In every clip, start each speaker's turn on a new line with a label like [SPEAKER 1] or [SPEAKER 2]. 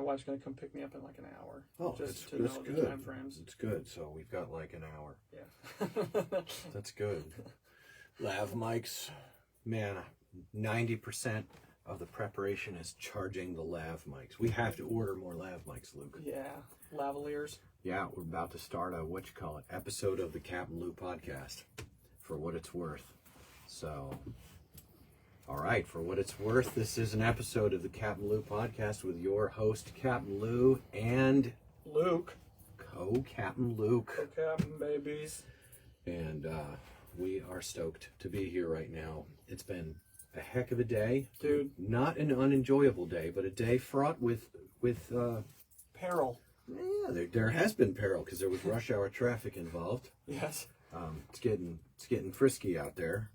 [SPEAKER 1] wife's going to come pick me up in like an hour.
[SPEAKER 2] Oh,
[SPEAKER 1] just to
[SPEAKER 2] that's
[SPEAKER 1] know
[SPEAKER 2] good.
[SPEAKER 1] the time frames.
[SPEAKER 2] It's good. So we've got like an hour.
[SPEAKER 1] Yeah.
[SPEAKER 2] That's good. Lav mics, man, 90% of the preparation is charging the lav mics. We have to order more lav mics, Luke.
[SPEAKER 1] Yeah, lavaliers.
[SPEAKER 2] Yeah, we're about to start a, episode of the CapmLew podcast, for what it's worth. So, all right, for what it's worth, this is an episode of the CapmLew podcast with your host, CapmLew, and
[SPEAKER 1] Luke.
[SPEAKER 2] Co-Captain Luke.
[SPEAKER 1] Co-Captain babies.
[SPEAKER 2] And we are stoked to be here right now. It's been a heck of a day.
[SPEAKER 1] Dude.
[SPEAKER 2] Not an unenjoyable day, but a day fraught with
[SPEAKER 1] peril.
[SPEAKER 2] Yeah, there has been peril because there was rush hour traffic involved.
[SPEAKER 1] Yes.
[SPEAKER 2] It's getting frisky out there.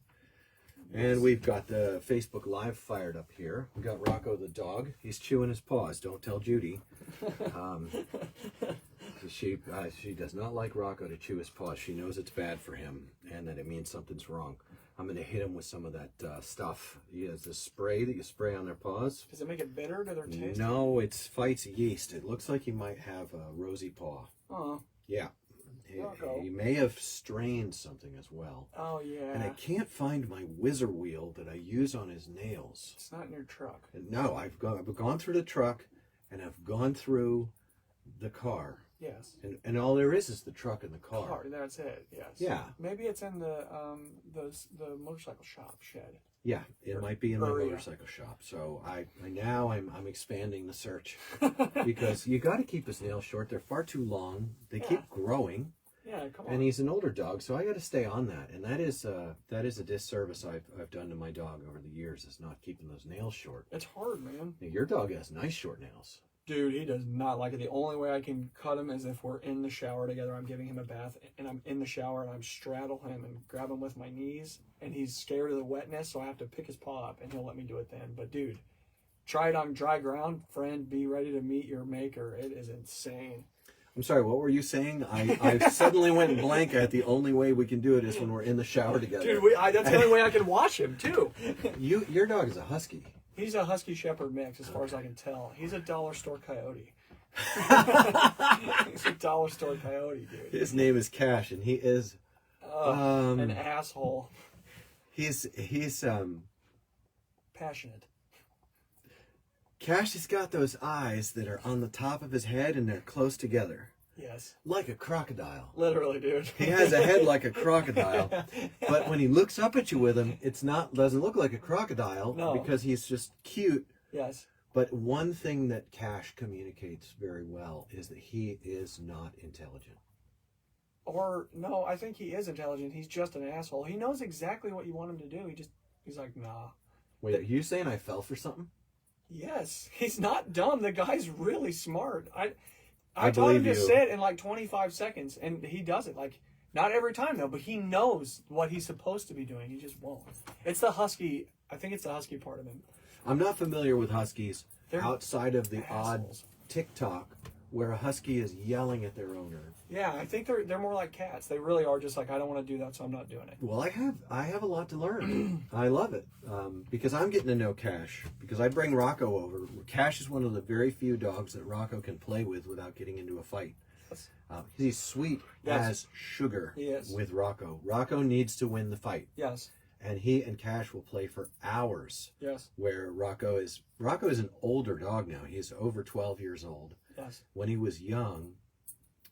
[SPEAKER 2] And we've got the Facebook Live fired up here. We got Rocco the dog. He's chewing his paws. Don't tell Judy. She does not like Rocco to chew his paws. She knows it's bad for him and that it means something's wrong. I'm going to hit him with some of that stuff. He has this spray that you spray on their paws.
[SPEAKER 1] Does it make it bitter to their taste?
[SPEAKER 2] No, it fights yeast. It looks like he might have a rosy paw.
[SPEAKER 1] Oh.
[SPEAKER 2] Yeah. He may have strained something as well.
[SPEAKER 1] Oh, yeah.
[SPEAKER 2] And I can't find my whizzer wheel that I use on his nails.
[SPEAKER 1] It's not in your truck.
[SPEAKER 2] No, I've gone through the truck and I've gone through the car.
[SPEAKER 1] Yes.
[SPEAKER 2] And all there is the truck and the car.
[SPEAKER 1] That's it. Yes.
[SPEAKER 2] Yeah.
[SPEAKER 1] Maybe it's in the motorcycle shop shed.
[SPEAKER 2] Yeah, it might be in my motorcycle shop. So I'm expanding the search because you got to keep his nails short. They're far too long. They keep growing.
[SPEAKER 1] Yeah, come on.
[SPEAKER 2] And he's an older dog, so I got to stay on that. And that is a disservice I've done to my dog over the years, is not keeping those nails short.
[SPEAKER 1] It's hard, man.
[SPEAKER 2] Now, your dog has nice short nails.
[SPEAKER 1] Dude, he does not like it. The only way I can cut him is if we're in the shower together. I'm giving him a bath, and I'm in the shower, and I'm straddle him and grab him with my knees, and he's scared of the wetness, so I have to pick his paw up, and he'll let me do it then. But, dude, try it on dry ground. Friend, be ready to meet your maker. It is insane.
[SPEAKER 2] I'm sorry, what were you saying? I suddenly went blank at the only way we can do it is when we're in the shower together.
[SPEAKER 1] Dude, that's the only way I can watch him, too.
[SPEAKER 2] Your dog is a husky.
[SPEAKER 1] He's a Husky Shepherd mix, as far as I can tell. He's a dollar store coyote. He's a dollar store coyote, dude.
[SPEAKER 2] His name is Cash, and he is
[SPEAKER 1] an asshole.
[SPEAKER 2] He's
[SPEAKER 1] passionate.
[SPEAKER 2] Cash has got those eyes that are on the top of his head, and they're close together.
[SPEAKER 1] Yes.
[SPEAKER 2] Like a crocodile.
[SPEAKER 1] Literally, dude.
[SPEAKER 2] He has a head like a crocodile, but when he looks up at you with him, doesn't look like a crocodile because he's just cute.
[SPEAKER 1] Yes.
[SPEAKER 2] But one thing that Cash communicates very well is that he is not intelligent.
[SPEAKER 1] Or, no, I think he is intelligent. He's just an asshole. He knows exactly what you want him to do. He's like, nah.
[SPEAKER 2] Wait, are you saying I fell for something?
[SPEAKER 1] Yes. He's not dumb. The guy's really smart. I taught him to sit in like 25 seconds, and he does it. Like, not every time, though, but he knows what he's supposed to be doing. He just won't. It's the husky. I think it's the husky part of him.
[SPEAKER 2] I'm not familiar with huskies outside of the
[SPEAKER 1] assholes.
[SPEAKER 2] odd TikTok where a husky is yelling at their owner.
[SPEAKER 1] Yeah, I think they're more like cats. They really are just like, I don't want to do that, so I'm not doing it.
[SPEAKER 2] Well, I have a lot to learn. I love it because I'm getting to know Cash, because I bring Rocco over. Cash is one of the very few dogs that Rocco can play with without getting into a fight.
[SPEAKER 1] Yes.
[SPEAKER 2] He's sweet as sugar with Rocco. Rocco needs to win the fight.
[SPEAKER 1] Yes.
[SPEAKER 2] And he and Cash will play for hours.
[SPEAKER 1] Yes.
[SPEAKER 2] Where Rocco is an older dog now. He's over 12 years old.
[SPEAKER 1] Yes.
[SPEAKER 2] When he was young,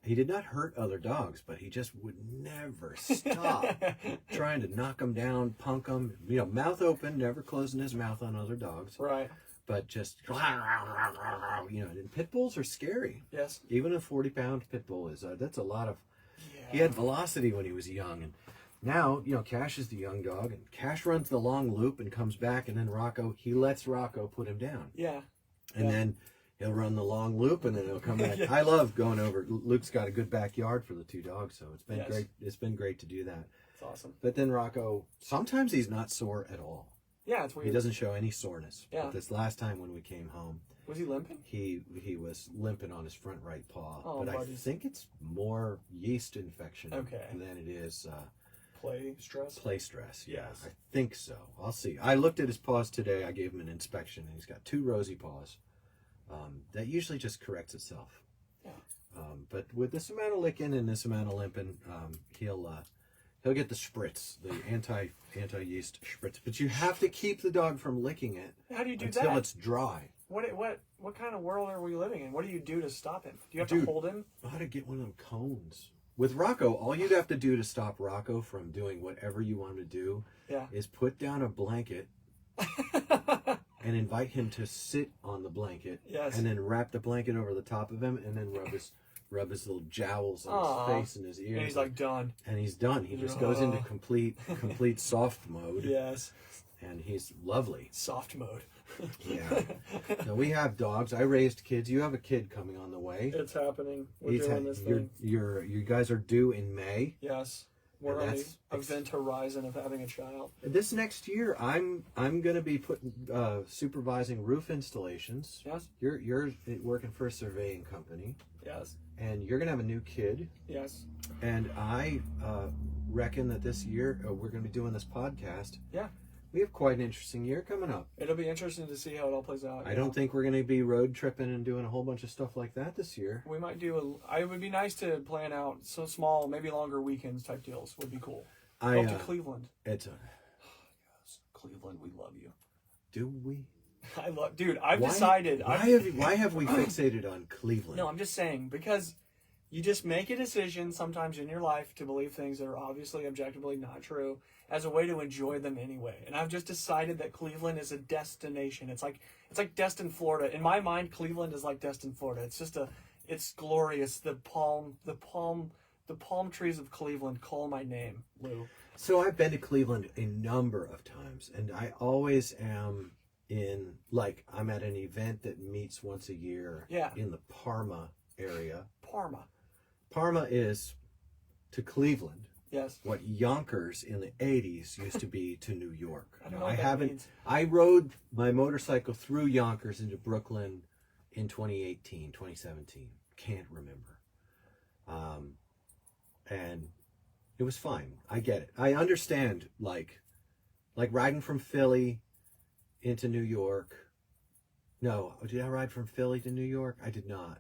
[SPEAKER 2] he did not hurt other dogs, but he just would never stop trying to knock them down, punk them, mouth open, never closing his mouth on other dogs.
[SPEAKER 1] Right.
[SPEAKER 2] But just, and pit bulls are scary.
[SPEAKER 1] Yes.
[SPEAKER 2] Even a 40-pound pit bull that's a lot of,
[SPEAKER 1] yeah.
[SPEAKER 2] He had velocity when he was young. And now, Cash is the young dog, and Cash runs the long loop and comes back, and then he lets Rocco put him down.
[SPEAKER 1] Yeah.
[SPEAKER 2] And then he'll run the long loop, and then he'll come back. I love going over. Luke's got a good backyard for the two dogs, so it's been great. It's been great to do that.
[SPEAKER 1] It's awesome.
[SPEAKER 2] But then Rocco, sometimes he's not sore at all.
[SPEAKER 1] Yeah, it's weird.
[SPEAKER 2] He doesn't show any soreness.
[SPEAKER 1] Yeah.
[SPEAKER 2] But this last time when we came home,
[SPEAKER 1] was he limping?
[SPEAKER 2] He was limping on his front right paw.
[SPEAKER 1] Oh,
[SPEAKER 2] but I think it's more yeast infection than it is
[SPEAKER 1] play stress.
[SPEAKER 2] Play stress. Yeah, I think so. I'll see. I looked at his paws today. I gave him an inspection, and he's got two rosy paws. that usually just corrects itself.
[SPEAKER 1] Yeah.
[SPEAKER 2] But with this amount of licking and this amount of limping, he'll get the spritz, the anti-yeast spritz. But you have to keep the dog from licking it.
[SPEAKER 1] How do you do
[SPEAKER 2] until
[SPEAKER 1] that?
[SPEAKER 2] It's dry.
[SPEAKER 1] What kind of world are we living in? What do you do to stop him? Do you have
[SPEAKER 2] Dude,
[SPEAKER 1] to hold him?
[SPEAKER 2] I ought to get one of them cones. With Rocco, all you'd have to do to stop Rocco from doing whatever you want to do is put down a blanket and invite him to sit on the blanket, and then wrap the blanket over the top of him, and then rub his little jowls on his face and his ears.
[SPEAKER 1] And he's like done.
[SPEAKER 2] And he's done. He just goes into complete soft mode.
[SPEAKER 1] Yes.
[SPEAKER 2] And he's lovely.
[SPEAKER 1] Soft mode.
[SPEAKER 2] Yeah. Now we have dogs. I raised kids. You have a kid coming on the way.
[SPEAKER 1] It's happening. We're doing this thing.
[SPEAKER 2] You guys are due in May.
[SPEAKER 1] Yes. We're on the event horizon of having a child.
[SPEAKER 2] This next year, I'm going to be supervising roof installations.
[SPEAKER 1] Yes.
[SPEAKER 2] You're working for a surveying company.
[SPEAKER 1] Yes.
[SPEAKER 2] And you're going to have a new kid.
[SPEAKER 1] Yes.
[SPEAKER 2] And I reckon that this year we're going to be doing this podcast.
[SPEAKER 1] Yeah.
[SPEAKER 2] We have quite an interesting year coming up.
[SPEAKER 1] It'll be interesting to see how it all plays out.
[SPEAKER 2] I don't think we're going to be road tripping and doing a whole bunch of stuff like that this year.
[SPEAKER 1] We might do it would be nice to plan out some small, maybe longer weekends type deals. Would be cool. Go to Cleveland.
[SPEAKER 2] Yes,
[SPEAKER 1] Cleveland, we love you.
[SPEAKER 2] Do we?
[SPEAKER 1] I've decided.
[SPEAKER 2] Why have we fixated on Cleveland?
[SPEAKER 1] No, I'm just saying, because you just make a decision sometimes in your life to believe things that are obviously objectively not true as a way to enjoy them anyway. And I've just decided that Cleveland is a destination. It's like Destin, Florida. In my mind, Cleveland is like Destin, Florida. It's glorious. The palm trees of Cleveland call my name, Lou.
[SPEAKER 2] So I've been to Cleveland a number of times, and I always am I'm at an event that meets once a year in the Parma area. Parma is to Cleveland what Yonkers in the 80s used to be to New York.
[SPEAKER 1] I don't know what that means.
[SPEAKER 2] I rode my motorcycle through Yonkers into Brooklyn in 2017. Can't remember. And it was fine. I get it. I understand, like riding from Philly into New York. No, did I ride from Philly to New York? I did not.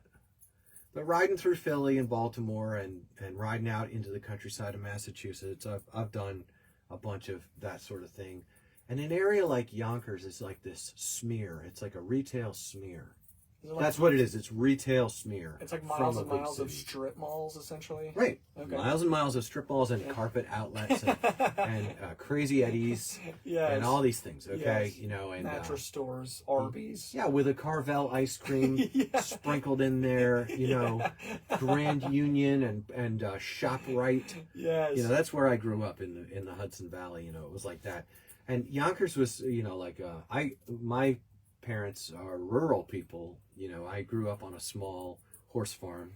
[SPEAKER 2] But riding through Philly and Baltimore and riding out into the countryside of Massachusetts, I've done a bunch of that sort of thing. And an area like Yonkers is like this smear. It's like a retail smear. That's what it is. It's retail smear.
[SPEAKER 1] It's like miles and miles of strip malls, essentially.
[SPEAKER 2] Right.
[SPEAKER 1] Okay.
[SPEAKER 2] Miles and miles of strip malls and carpet outlets and Crazy Eddie's and all these things. Okay, and
[SPEAKER 1] mattress stores, Arby's.
[SPEAKER 2] Yeah, with a Carvel ice cream sprinkled in there. Grand Union and ShopRite.
[SPEAKER 1] Yes.
[SPEAKER 2] That's where I grew up in the Hudson Valley. It was like that. And Yonkers was my parents are rural people. I grew up on a small horse farm,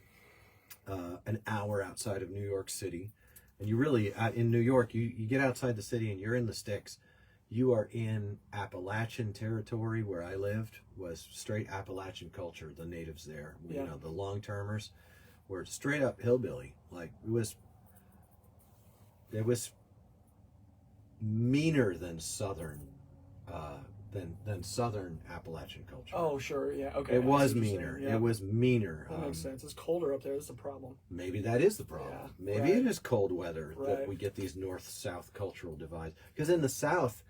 [SPEAKER 2] an hour outside of New York City. And you really, in New York, you get outside the city and you're in the sticks. You are in Appalachian territory. Where I lived was straight Appalachian culture. The natives there, the long-termers, were straight up hillbilly. Like it was meaner than southern than southern Appalachian culture.
[SPEAKER 1] Oh, sure, yeah, okay.
[SPEAKER 2] It was meaner. Yeah. It was meaner.
[SPEAKER 1] That makes sense. It's colder up there. That's the problem.
[SPEAKER 2] Maybe that is the problem.
[SPEAKER 1] Yeah,
[SPEAKER 2] maybe it is cold weather that we get these north-south cultural divides. Because in the South,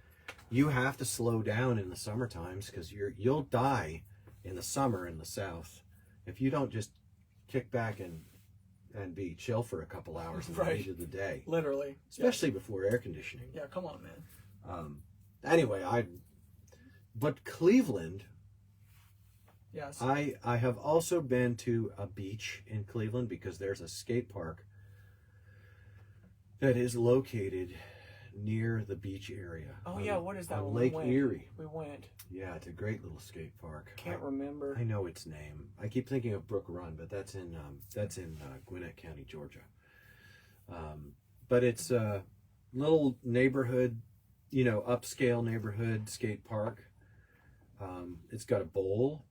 [SPEAKER 2] you have to slow down in the summer times because you'll die in the summer in the South if you don't just kick back and be chill for a couple hours in the heat of the day.
[SPEAKER 1] Literally.
[SPEAKER 2] Especially before air conditioning.
[SPEAKER 1] Yeah, come on, man.
[SPEAKER 2] Anyway, but Cleveland,
[SPEAKER 1] yes.
[SPEAKER 2] I have also been to a beach in Cleveland because there's a skate park that is located near the beach area.
[SPEAKER 1] Oh, yeah, what is that?
[SPEAKER 2] On Lake Erie.
[SPEAKER 1] We went.
[SPEAKER 2] Yeah, it's a great little skate park.
[SPEAKER 1] Can't remember.
[SPEAKER 2] I know its name. I keep thinking of Brook Run, but that's in Gwinnett County, Georgia. But it's a little neighborhood, upscale neighborhood skate park. It's got a bowl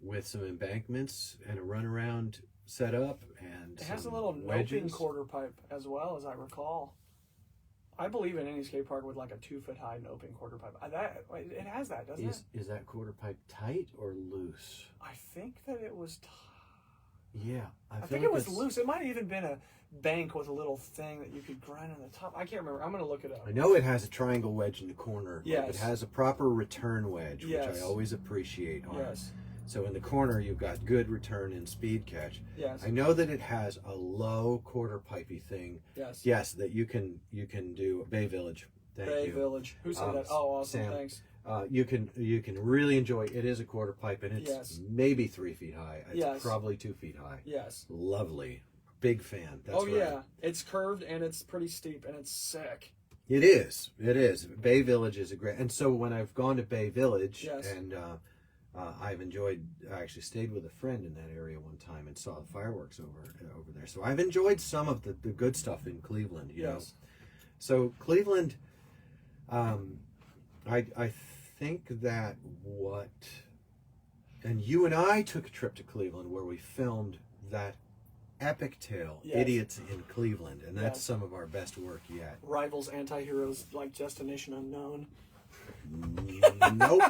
[SPEAKER 2] with some embankments and a runaround set up, and
[SPEAKER 1] it has a little noping quarter pipe as well, as I recall. I believe in any skate park with like a 2-foot high and open quarter pipe. It has that, doesn't it?
[SPEAKER 2] Is that quarter pipe tight or loose?
[SPEAKER 1] I think that it was.
[SPEAKER 2] Yeah,
[SPEAKER 1] I think it was loose. It might have even been a bank with a little thing that you could grind on the top. I can't remember. I'm gonna look it up.
[SPEAKER 2] I know it has a triangle wedge in the corner.
[SPEAKER 1] Yes.
[SPEAKER 2] It has a proper return wedge, which I always appreciate.
[SPEAKER 1] Yes.
[SPEAKER 2] So in the corner, you've got good return and speed catch.
[SPEAKER 1] Yes.
[SPEAKER 2] I know that it has a low quarter pipey thing.
[SPEAKER 1] Yes.
[SPEAKER 2] Yes, that you can do Bay Village. Thank you.
[SPEAKER 1] Bay Village. Who said that? Oh, awesome.
[SPEAKER 2] Sam.
[SPEAKER 1] Thanks.
[SPEAKER 2] You can really enjoy. It is a quarter pipe, and it's maybe 3 feet high. It's probably 2 feet high.
[SPEAKER 1] Yes.
[SPEAKER 2] Lovely. Big fan. That's right.
[SPEAKER 1] Yeah. It's curved and it's pretty steep and it's sick.
[SPEAKER 2] It is. It is. Bay Village is a great. And so when I've gone to Bay Village and I've enjoyed. I actually stayed with a friend in that area one time and saw the fireworks over there. So I've enjoyed some of the good stuff in Cleveland. You know. So Cleveland, I think that and you and I took a trip to Cleveland where we filmed that epic tale, Idiots in Cleveland, and that's some of our best work yet.
[SPEAKER 1] Rivals, anti-heroes, like Destination Unknown.
[SPEAKER 2] Nope.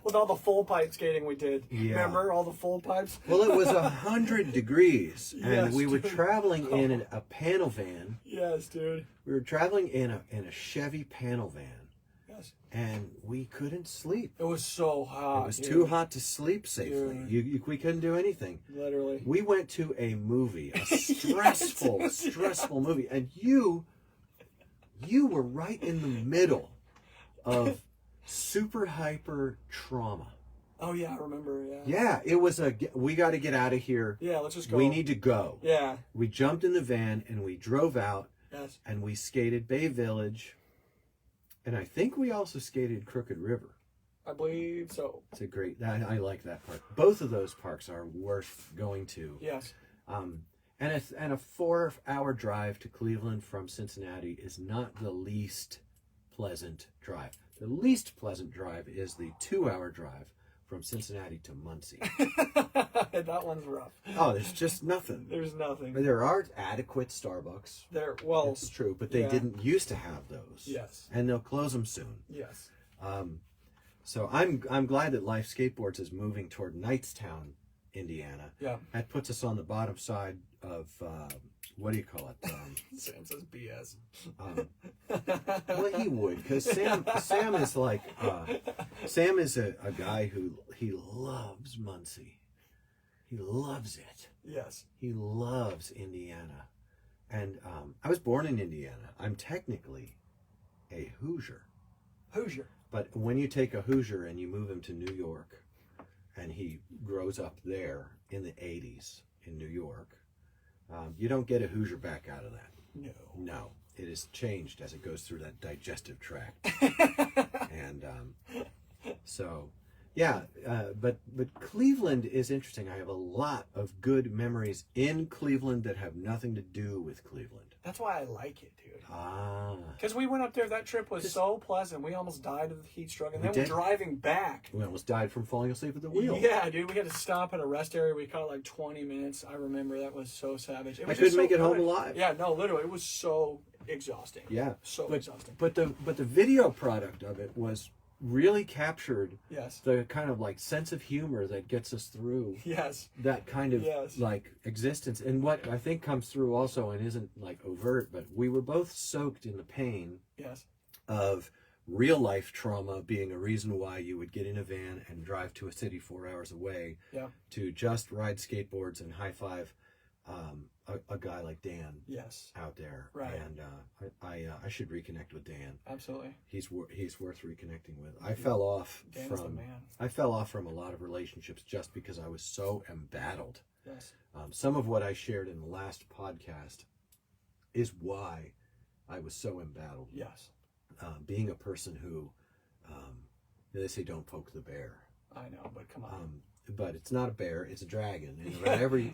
[SPEAKER 1] With all the full pipe skating we did.
[SPEAKER 2] Yeah.
[SPEAKER 1] Remember all the full pipes?
[SPEAKER 2] Well, it was 100 degrees, and we were
[SPEAKER 1] dude.
[SPEAKER 2] traveling in a panel van.
[SPEAKER 1] Yes, dude.
[SPEAKER 2] We were traveling in a Chevy panel van.
[SPEAKER 1] Yes.
[SPEAKER 2] And we couldn't sleep.
[SPEAKER 1] It was so hot.
[SPEAKER 2] It was too hot to sleep safely. We couldn't do anything.
[SPEAKER 1] Literally.
[SPEAKER 2] We went to a movie, a stressful movie, and you were right in the middle of super hyper trauma.
[SPEAKER 1] Oh yeah, I remember. Yeah.
[SPEAKER 2] Yeah, it was we got to get out of here.
[SPEAKER 1] Yeah, let's just go.
[SPEAKER 2] We need to go.
[SPEAKER 1] Yeah.
[SPEAKER 2] We jumped in the van and we drove out.
[SPEAKER 1] Yes.
[SPEAKER 2] And we skated Bay Village. And I think we also skated Crooked River.
[SPEAKER 1] I believe so.
[SPEAKER 2] It's a great. I like that park. Both of those parks are worth going to.
[SPEAKER 1] Yes.
[SPEAKER 2] And a 4-hour drive to Cleveland from Cincinnati is not the least pleasant drive. The least pleasant drive is the 2-hour drive from Cincinnati to Muncie.
[SPEAKER 1] That one's rough.
[SPEAKER 2] Oh, there's just nothing.
[SPEAKER 1] There's nothing.
[SPEAKER 2] There are adequate Starbucks.
[SPEAKER 1] Well,
[SPEAKER 2] it's true, but they didn't used to have those.
[SPEAKER 1] Yes.
[SPEAKER 2] And they'll close them soon.
[SPEAKER 1] Yes.
[SPEAKER 2] So I'm glad that Life Skateboards is moving toward Knightstown, Indiana.
[SPEAKER 1] Yeah.
[SPEAKER 2] That puts us on the bottom side of what do you call it?
[SPEAKER 1] Sam says BS.
[SPEAKER 2] Well, he would, because Sam is like Sam is a guy who he loves Muncie. He loves it.
[SPEAKER 1] Yes.
[SPEAKER 2] He loves Indiana, and I was born in Indiana. I'm technically a Hoosier.
[SPEAKER 1] Hoosier.
[SPEAKER 2] But when you take a Hoosier and you move him to New York, and he grows up there in the 80s in New York, you don't get a Hoosier back out of that. No. It is changed as it goes through that digestive tract. And so, yeah, but Cleveland is interesting. I have a lot of good memories in Cleveland that have nothing to do with Cleveland.
[SPEAKER 1] That's why I like it, dude.
[SPEAKER 2] Ah.
[SPEAKER 1] Because we went up there, that trip was so pleasant. We almost died of the heat stroke. And then we're driving back.
[SPEAKER 2] We almost died from falling asleep at the wheel.
[SPEAKER 1] Yeah, dude. We had to stop at a rest area. We caught like 20 minutes. I remember that was so savage.
[SPEAKER 2] I couldn't make it home alive.
[SPEAKER 1] Yeah, no, literally. It was so exhausting.
[SPEAKER 2] Yeah.
[SPEAKER 1] Exhausting.
[SPEAKER 2] But the video product of it was really captured the kind of like sense of humor that gets us through that kind of like existence. And what I think comes through also, and isn't like overt, but we were both soaked in the pain of real life trauma being a reason why you would get in a van and drive to a city 4 hours away to just ride skateboards and high five a guy like Dan out there.
[SPEAKER 1] Right.
[SPEAKER 2] And I should reconnect with Dan.
[SPEAKER 1] Absolutely.
[SPEAKER 2] He's worth reconnecting with. I fell off from a lot of relationships just because I was so embattled.
[SPEAKER 1] Yes.
[SPEAKER 2] Some of what I shared in the last podcast is why I was so embattled.
[SPEAKER 1] Yes.
[SPEAKER 2] Being a person who, they say don't poke the bear.
[SPEAKER 1] I know, but come on.
[SPEAKER 2] But it's not a bear; it's a dragon. And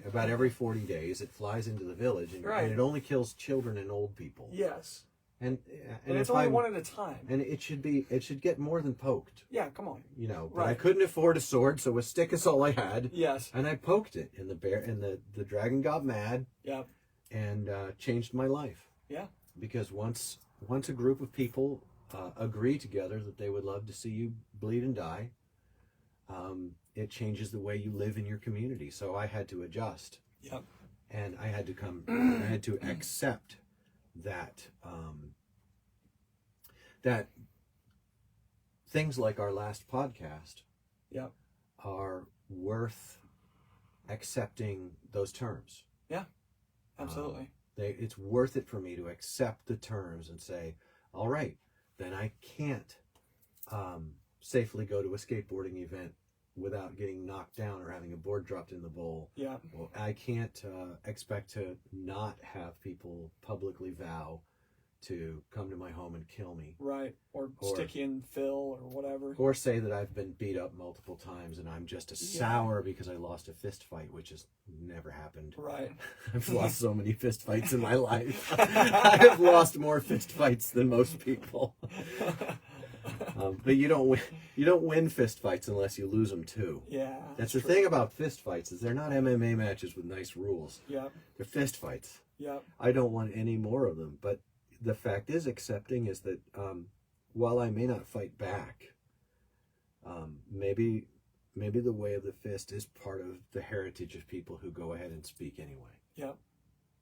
[SPEAKER 2] about every 40 days, it flies into the village, and it only kills children and old people.
[SPEAKER 1] Yes.
[SPEAKER 2] And
[SPEAKER 1] it's only one at a time.
[SPEAKER 2] And it should get more than poked.
[SPEAKER 1] Yeah, come on.
[SPEAKER 2] You know, but I couldn't afford a sword, so a stick is all I had.
[SPEAKER 1] Yes.
[SPEAKER 2] And I poked it, and the dragon got mad.
[SPEAKER 1] Yeah.
[SPEAKER 2] And changed my life.
[SPEAKER 1] Yeah.
[SPEAKER 2] because once a group of people agree together that they would love to see you bleed and die, it changes the way you live in your community. So I had to adjust.
[SPEAKER 1] Yep.
[SPEAKER 2] And I had to accept that that things like our last podcast
[SPEAKER 1] Yep.
[SPEAKER 2] are worth accepting those terms.
[SPEAKER 1] Yeah. Absolutely.
[SPEAKER 2] It's worth it for me to accept the terms and say, all right, then I can't safely go to a skateboarding event without getting knocked down or having a board dropped in the bowl.
[SPEAKER 1] Yeah.
[SPEAKER 2] Well, I can't expect to not have people publicly vow to come to my home and kill me.
[SPEAKER 1] Right. Or stick you in fill or whatever.
[SPEAKER 2] Or say that I've been beat up multiple times and I'm just a sour because I lost a fist fight, which has never happened.
[SPEAKER 1] Right.
[SPEAKER 2] I've lost so many fist fights in my life. I have lost more fist fights than most people. But you don't win fist fights unless you lose them too.
[SPEAKER 1] Yeah.
[SPEAKER 2] That's the thing about fist fights, is they're not MMA matches with nice rules.
[SPEAKER 1] Yep.
[SPEAKER 2] They're fist fights.
[SPEAKER 1] Yep.
[SPEAKER 2] I don't want any more of them. But the fact is, accepting is that while I may not fight back, maybe the way of the fist is part of the heritage of people who go ahead and speak anyway.
[SPEAKER 1] Yep.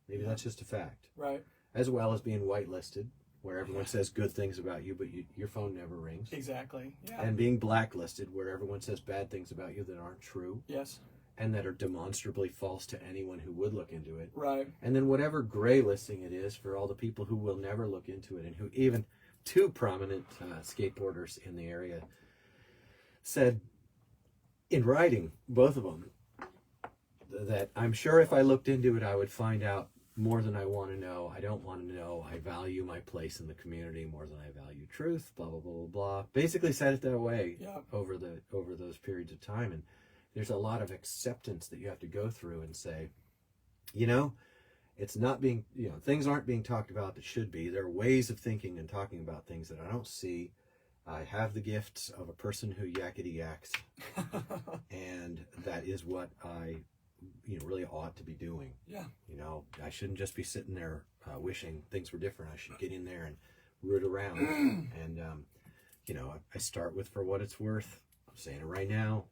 [SPEAKER 2] Maybe that's just a fact.
[SPEAKER 1] Right.
[SPEAKER 2] As well as being whitelisted, where everyone says good things about you, but your phone never rings.
[SPEAKER 1] Exactly. Yeah.
[SPEAKER 2] And being blacklisted, where everyone says bad things about you that aren't true.
[SPEAKER 1] Yes.
[SPEAKER 2] And that are demonstrably false to anyone who would look into it.
[SPEAKER 1] Right.
[SPEAKER 2] And then whatever gray listing it is for all the people who will never look into it, and who even two prominent skateboarders in the area said in writing, both of them, that I'm sure if I looked into it, I would find out more than I want to know. I don't want to know. I value my place in the community more than I value truth. Blah blah blah blah blah. Basically said it that way.
[SPEAKER 1] Yeah.
[SPEAKER 2] over those periods of time, and there's a lot of acceptance that you have to go through and say, it's not being, things aren't being talked about that should be. There are ways of thinking and talking about things that I don't see. I have the gifts of a person who yakety yaks, and that is what I really ought to be doing.
[SPEAKER 1] Yeah.
[SPEAKER 2] I shouldn't just be sitting there wishing things were different. I should get in there and root around. And, I start with for what it's worth. I'm saying it right now.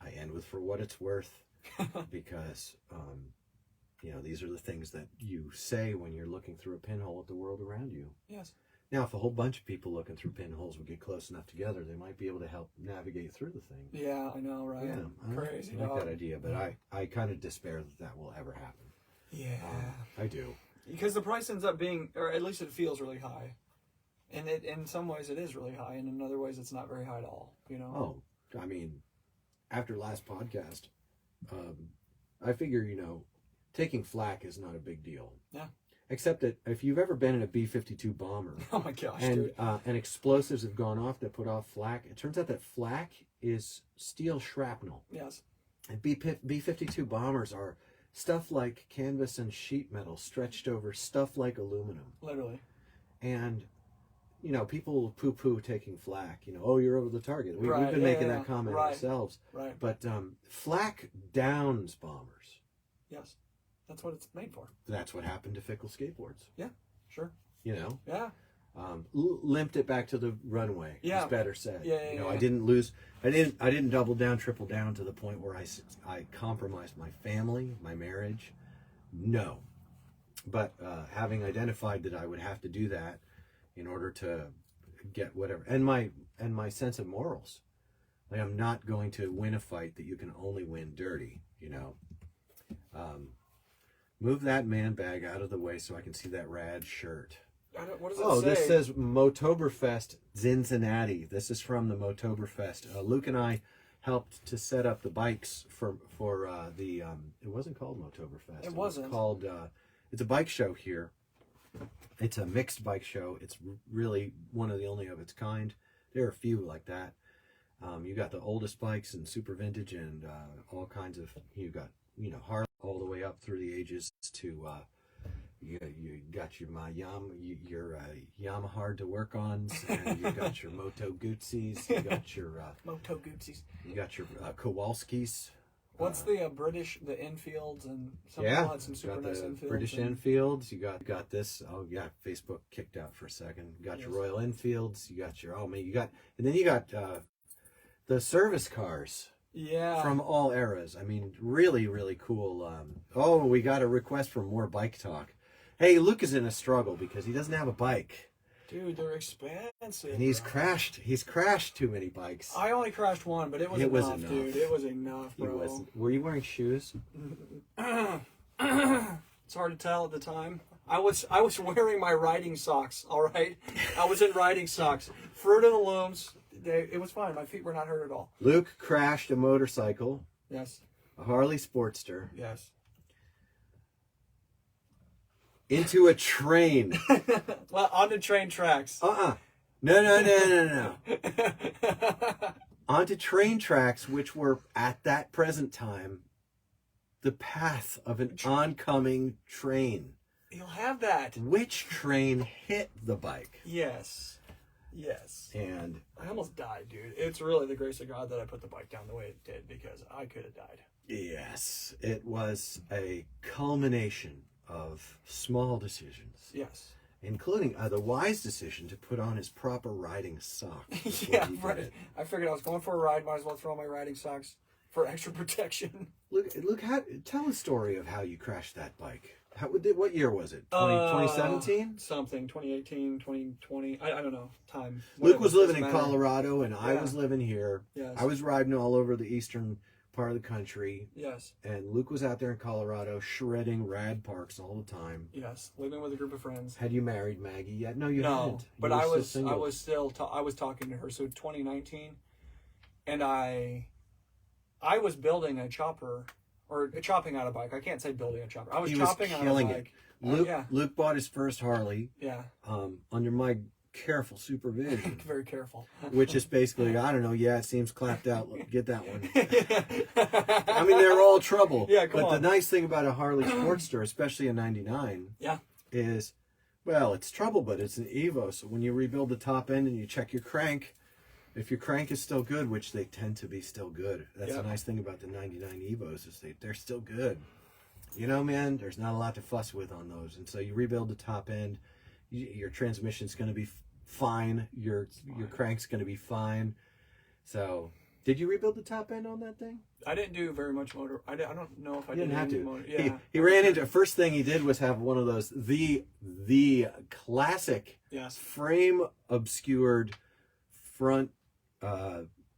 [SPEAKER 2] I end with for what it's worth, because, these are the things that you say when you're looking through a pinhole at the world around you.
[SPEAKER 1] Yes.
[SPEAKER 2] Now, if a whole bunch of people looking through pinholes would get close enough together, they might be able to help navigate through the thing.
[SPEAKER 1] Yeah, I know, right?
[SPEAKER 2] Yeah,
[SPEAKER 1] Crazy.
[SPEAKER 2] I like that idea, but I kind of despair that will ever happen.
[SPEAKER 1] Yeah.
[SPEAKER 2] I do.
[SPEAKER 1] Because the price ends up being, or at least it feels really high. And in some ways it is really high, and in other ways it's not very high at all,
[SPEAKER 2] Oh, I mean, after last podcast, I figure, taking flack is not a big deal.
[SPEAKER 1] Yeah.
[SPEAKER 2] Except that if you've ever been in a B-52 bomber,
[SPEAKER 1] oh my gosh,
[SPEAKER 2] and explosives have gone off that put off flak, it turns out that flak is steel shrapnel.
[SPEAKER 1] Yes.
[SPEAKER 2] And B-52 bombers are stuff like canvas and sheet metal stretched over stuff like aluminum.
[SPEAKER 1] Literally.
[SPEAKER 2] And, people poo-poo taking flak. Oh, you're over the target. We've been making that comment ourselves.
[SPEAKER 1] Right.
[SPEAKER 2] But flak downs bombers.
[SPEAKER 1] Yes. That's what it's made for.
[SPEAKER 2] That's what happened to Fickle skateboards.
[SPEAKER 1] Yeah, sure.
[SPEAKER 2] Yeah.
[SPEAKER 1] Limped
[SPEAKER 2] it back to the runway.
[SPEAKER 1] Yeah.
[SPEAKER 2] It's better said.
[SPEAKER 1] Yeah.
[SPEAKER 2] I didn't double down, triple down to the point where I compromised my family, my marriage. No. But having identified that I would have to do that in order to get whatever, and my sense of morals. Like, I'm not going to win a fight that you can only win dirty, Move that man bag out of the way so I can see that rad shirt.
[SPEAKER 1] What does it say?
[SPEAKER 2] This says Motoberfest Cincinnati. This is from the Motoberfest. Luke and I helped to set up the bikes for the. It wasn't called Motoberfest.
[SPEAKER 1] It wasn't.
[SPEAKER 2] Was called. It's a bike show here. It's a mixed bike show. It's really one of the only of its kind. There are a few like that. You got the oldest bikes and super vintage and all kinds of. You got Harley all the way up through the ages to you got your Yamaha to work on, and you got your Moto Guzzi's, you got your
[SPEAKER 1] Moto Guzzi's,
[SPEAKER 2] you got your Kowalski's,
[SPEAKER 1] What's the British, the Enfields, and some people had some super
[SPEAKER 2] got
[SPEAKER 1] nice
[SPEAKER 2] the
[SPEAKER 1] Enfields.
[SPEAKER 2] British Enfields. You got this. Oh yeah, Facebook kicked out for a second. You got your Royal Enfields. You got your and then you got the service cars.
[SPEAKER 1] Yeah.
[SPEAKER 2] From all eras. I mean, really, really cool. We got a request for more bike talk. Hey, Luke is in a struggle because he doesn't have a bike.
[SPEAKER 1] Dude, they're expensive.
[SPEAKER 2] And he's crashed. He's crashed too many bikes.
[SPEAKER 1] I only crashed one, but it was enough, dude. It was enough, bro.
[SPEAKER 2] Were you wearing shoes?
[SPEAKER 1] It's hard to tell at the time. I was wearing my riding socks, all right? I was in riding socks. Fruit of the Looms. It was fine. My feet were not hurt at all.
[SPEAKER 2] Luke crashed a motorcycle.
[SPEAKER 1] Yes.
[SPEAKER 2] A Harley Sportster.
[SPEAKER 1] Yes.
[SPEAKER 2] Into a train.
[SPEAKER 1] Well, on the train tracks.
[SPEAKER 2] No. Onto train tracks, which were at that present time the path of an oncoming train.
[SPEAKER 1] You'll have that.
[SPEAKER 2] Which train hit the bike?
[SPEAKER 1] Yes.
[SPEAKER 2] And
[SPEAKER 1] I almost died, dude. It's really the grace of God that I put the bike down the way it did, because I could have died.
[SPEAKER 2] Yes, it was a culmination of small decisions.
[SPEAKER 1] Yes.
[SPEAKER 2] Including the wise decision to put on his proper riding socks.
[SPEAKER 1] Yeah, right. I figured I was going for a ride, might as well throw on my riding socks for extra protection.
[SPEAKER 2] Look, tell the story of how you crashed that bike. What year was it? 2017?
[SPEAKER 1] Something, 2018, 2020. I don't know. Time.
[SPEAKER 2] Luke was living in Colorado, and I was living here.
[SPEAKER 1] Yes.
[SPEAKER 2] I was riding all over the eastern part of the country.
[SPEAKER 1] Yes.
[SPEAKER 2] And Luke was out there in Colorado shredding rad parks all the time.
[SPEAKER 1] Yes. Living with a group of friends.
[SPEAKER 2] Had you married Maggie yet? No, you hadn't.
[SPEAKER 1] But I was talking to her. So 2019, and I was building a chopper. Or chopping out a bike. I can't say building a chopper. I was chopping out a bike.
[SPEAKER 2] Luke bought his first Harley.
[SPEAKER 1] Yeah.
[SPEAKER 2] Under my careful supervision.
[SPEAKER 1] Very careful.
[SPEAKER 2] Which is basically, I don't know. Yeah, it seems clapped out. Get that one. I mean, they're all trouble.
[SPEAKER 1] Yeah,
[SPEAKER 2] but the nice thing about a Harley Sportster, especially a '99, is, well, it's trouble, but it's an Evo. So when you rebuild the top end and you check your crank. If your crank is still good, which they tend to be still good. That's the nice thing about the 99 Evos is they're still good. You know, man, there's not a lot to fuss with on those. And so you rebuild the top end, your transmission's going to be fine. Your crank's going to be fine. So, did you rebuild the top end on that thing?
[SPEAKER 1] I didn't do very much motor. I don't know if I
[SPEAKER 2] didn't have to.
[SPEAKER 1] Motor. Yeah.
[SPEAKER 2] He ran into, first thing he did was have one of those, the classic frame obscured front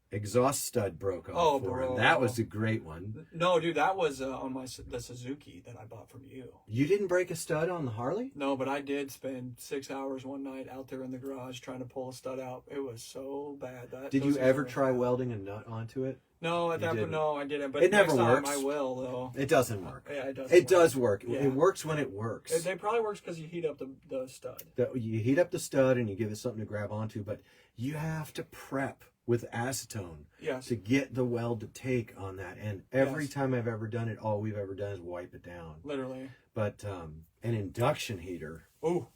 [SPEAKER 2] exhaust stud broke off for him. That was a great one.
[SPEAKER 1] No, dude, that was on the Suzuki that I bought from you.
[SPEAKER 2] You didn't break a stud on the Harley?
[SPEAKER 1] No, but I did spend 6 hours one night out there in the garage trying to pull a stud out. It was so bad.
[SPEAKER 2] Did you ever try welding a nut onto it?
[SPEAKER 1] No, at that point, no, I didn't. But
[SPEAKER 2] it never
[SPEAKER 1] works.
[SPEAKER 2] works.
[SPEAKER 1] I will, though.
[SPEAKER 2] It doesn't work.
[SPEAKER 1] Yeah, it does.
[SPEAKER 2] It does work. Yeah. It works when it works.
[SPEAKER 1] It probably works because you heat up the stud.
[SPEAKER 2] You heat up the stud and you give it something to grab onto, but you have to prep with acetone to get the weld to take on that. And every time I've ever done it, all we've ever done is wipe it down.
[SPEAKER 1] Literally.
[SPEAKER 2] But an induction heater.
[SPEAKER 1] Oh.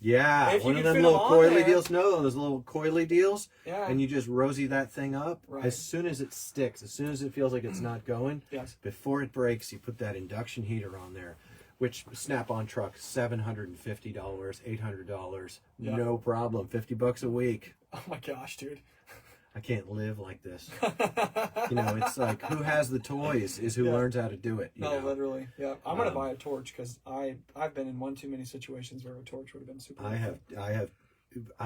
[SPEAKER 2] Yeah, one of them little coily deals. No, those little coily deals.
[SPEAKER 1] Yeah.
[SPEAKER 2] And you just rosy that thing up. Right. As soon as it sticks, as soon as it feels like it's not going, before it breaks, you put that induction heater on there. Which Snap-on truck, $750, $800, no problem, $50 a week.
[SPEAKER 1] Oh my gosh, dude.
[SPEAKER 2] I can't live like this. You know, it's like who has the toys is who learns how to do it. You know?
[SPEAKER 1] Literally. Yeah, I'm gonna buy a torch because I've been in one too many situations where a torch would have been super.
[SPEAKER 2] I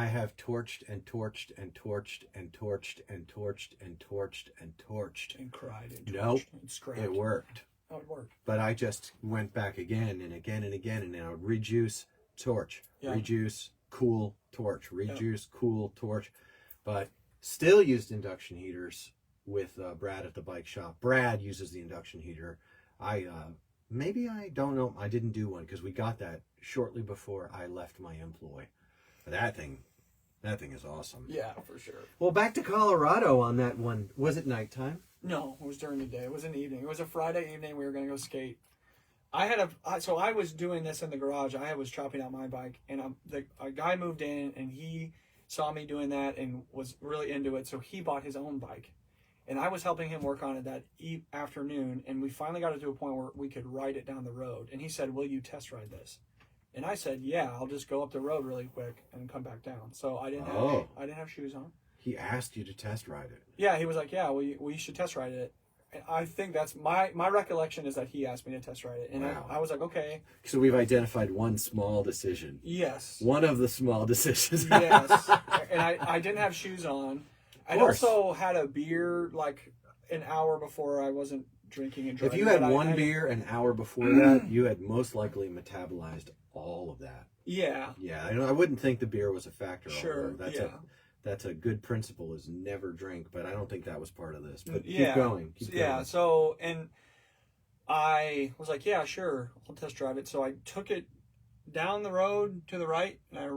[SPEAKER 2] have torched and torched and torched and torched and torched and torched and torched
[SPEAKER 1] and cried and torched and scrapped.
[SPEAKER 2] It worked.
[SPEAKER 1] Oh, it worked.
[SPEAKER 2] But I just went back again and again and again, and now rejuice, torch, rejuice, cool, torch, rejuice, cool, torch. But still used induction heaters with Brad at the bike shop. Brad uses the induction heater. I don't know. I didn't do one because we got that shortly before I left my employ. But that thing is awesome.
[SPEAKER 1] Yeah, for sure.
[SPEAKER 2] Well, back to Colorado on that one. Was it nighttime?
[SPEAKER 1] No, it was during the day. It was an evening. It was a Friday evening. We were going to go skate. So I was doing this in the garage. I was chopping out my bike, and a guy moved in, and he saw me doing that and was really into it. So he bought his own bike, And I was helping him work on it that afternoon, and we finally got it to a point where we could ride it down the road. And he said, "Will you test ride this?" And I said, "Yeah, I'll just go up the road really quick and come back down." So I didn't have shoes on.
[SPEAKER 2] He asked you to test ride it.
[SPEAKER 1] Yeah, he was like, "Yeah, we should test ride it." And I think that's my recollection is that he asked me to test ride it, and
[SPEAKER 2] Wow.
[SPEAKER 1] I was like, "Okay."
[SPEAKER 2] So we've identified one small decision.
[SPEAKER 1] Yes.
[SPEAKER 2] One of the small decisions.
[SPEAKER 1] Yes. And I didn't have shoes on. I also had a beer like an hour before I wasn't drinking and driving.
[SPEAKER 2] If you had one beer an hour before that, you had most likely metabolized all of that.
[SPEAKER 1] Yeah.
[SPEAKER 2] Yeah, I wouldn't think the beer was a factor.
[SPEAKER 1] Sure.
[SPEAKER 2] That's a good principle is never drink, but I don't think that was part of this. But
[SPEAKER 1] Yeah.
[SPEAKER 2] keep going. Keep
[SPEAKER 1] Yeah.
[SPEAKER 2] going.
[SPEAKER 1] So, and I was like, "Yeah, sure, I'll test drive it." So I took it down the road to the right, and I,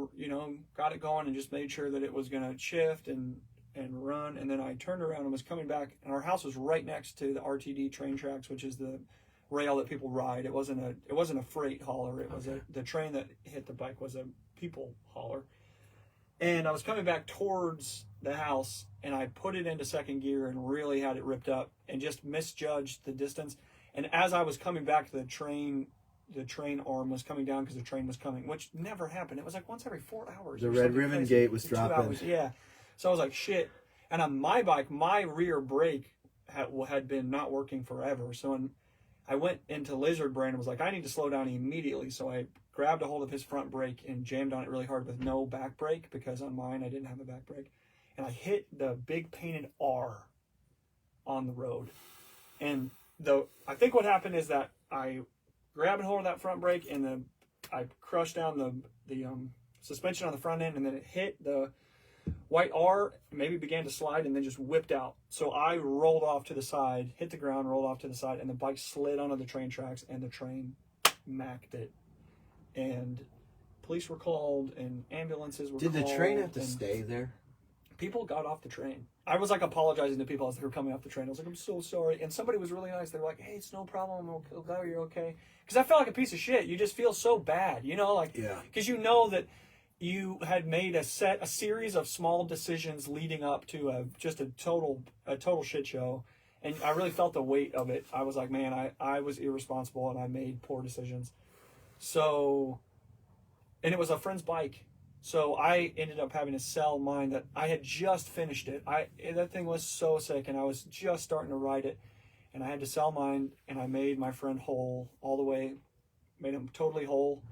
[SPEAKER 1] got it going and just made sure that it was going to shift and run. And then I turned around and was coming back, and our house was right next to the RTD train tracks, which is the rail that people ride. It wasn't a freight hauler. It was the train that hit the bike was a people hauler. And I was coming back towards the house, and I put it into second gear and really had it ripped up and just misjudged the distance. And as I was coming back, the train arm was coming down because the train was coming, which never happened. It was like once every 4 hours.
[SPEAKER 2] The red ribbon gate was dropping.
[SPEAKER 1] Yeah. So I was like, shit. And on my bike, my rear brake had been not working forever. So I went into lizard brain and was like, I need to slow down immediately. So I grabbed a hold of his front brake and jammed on it really hard with no back brake, because on mine I didn't have a back brake. And I hit the big painted R on the road. And I think what happened is that I grabbed hold of that front brake and I crushed down the suspension on the front end, and then it hit the white R, maybe began to slide, and then just whipped out. So I rolled off to the side, hit the ground, rolled off to the side, and the bike slid onto the train tracks, and the train macked it. And police were called, and ambulances were called.
[SPEAKER 2] Did the train have to stay there?
[SPEAKER 1] People got off the train. I was like apologizing to people as they were coming off the train. I was like, "I'm so sorry." And somebody was really nice. They were like, "Hey, it's no problem. We'll go. You're okay." Because I felt like a piece of shit. You just feel so bad, because you know that you had made a series of small decisions leading up to just a total shit show. And I really felt the weight of it. I was like, man, I was irresponsible and I made poor decisions. So, and it was a friend's bike. So I ended up having to sell mine that I had just finished it. That thing was so sick, and I was just starting to ride it, and I had to sell mine, and I made my friend whole all the way, made him totally whole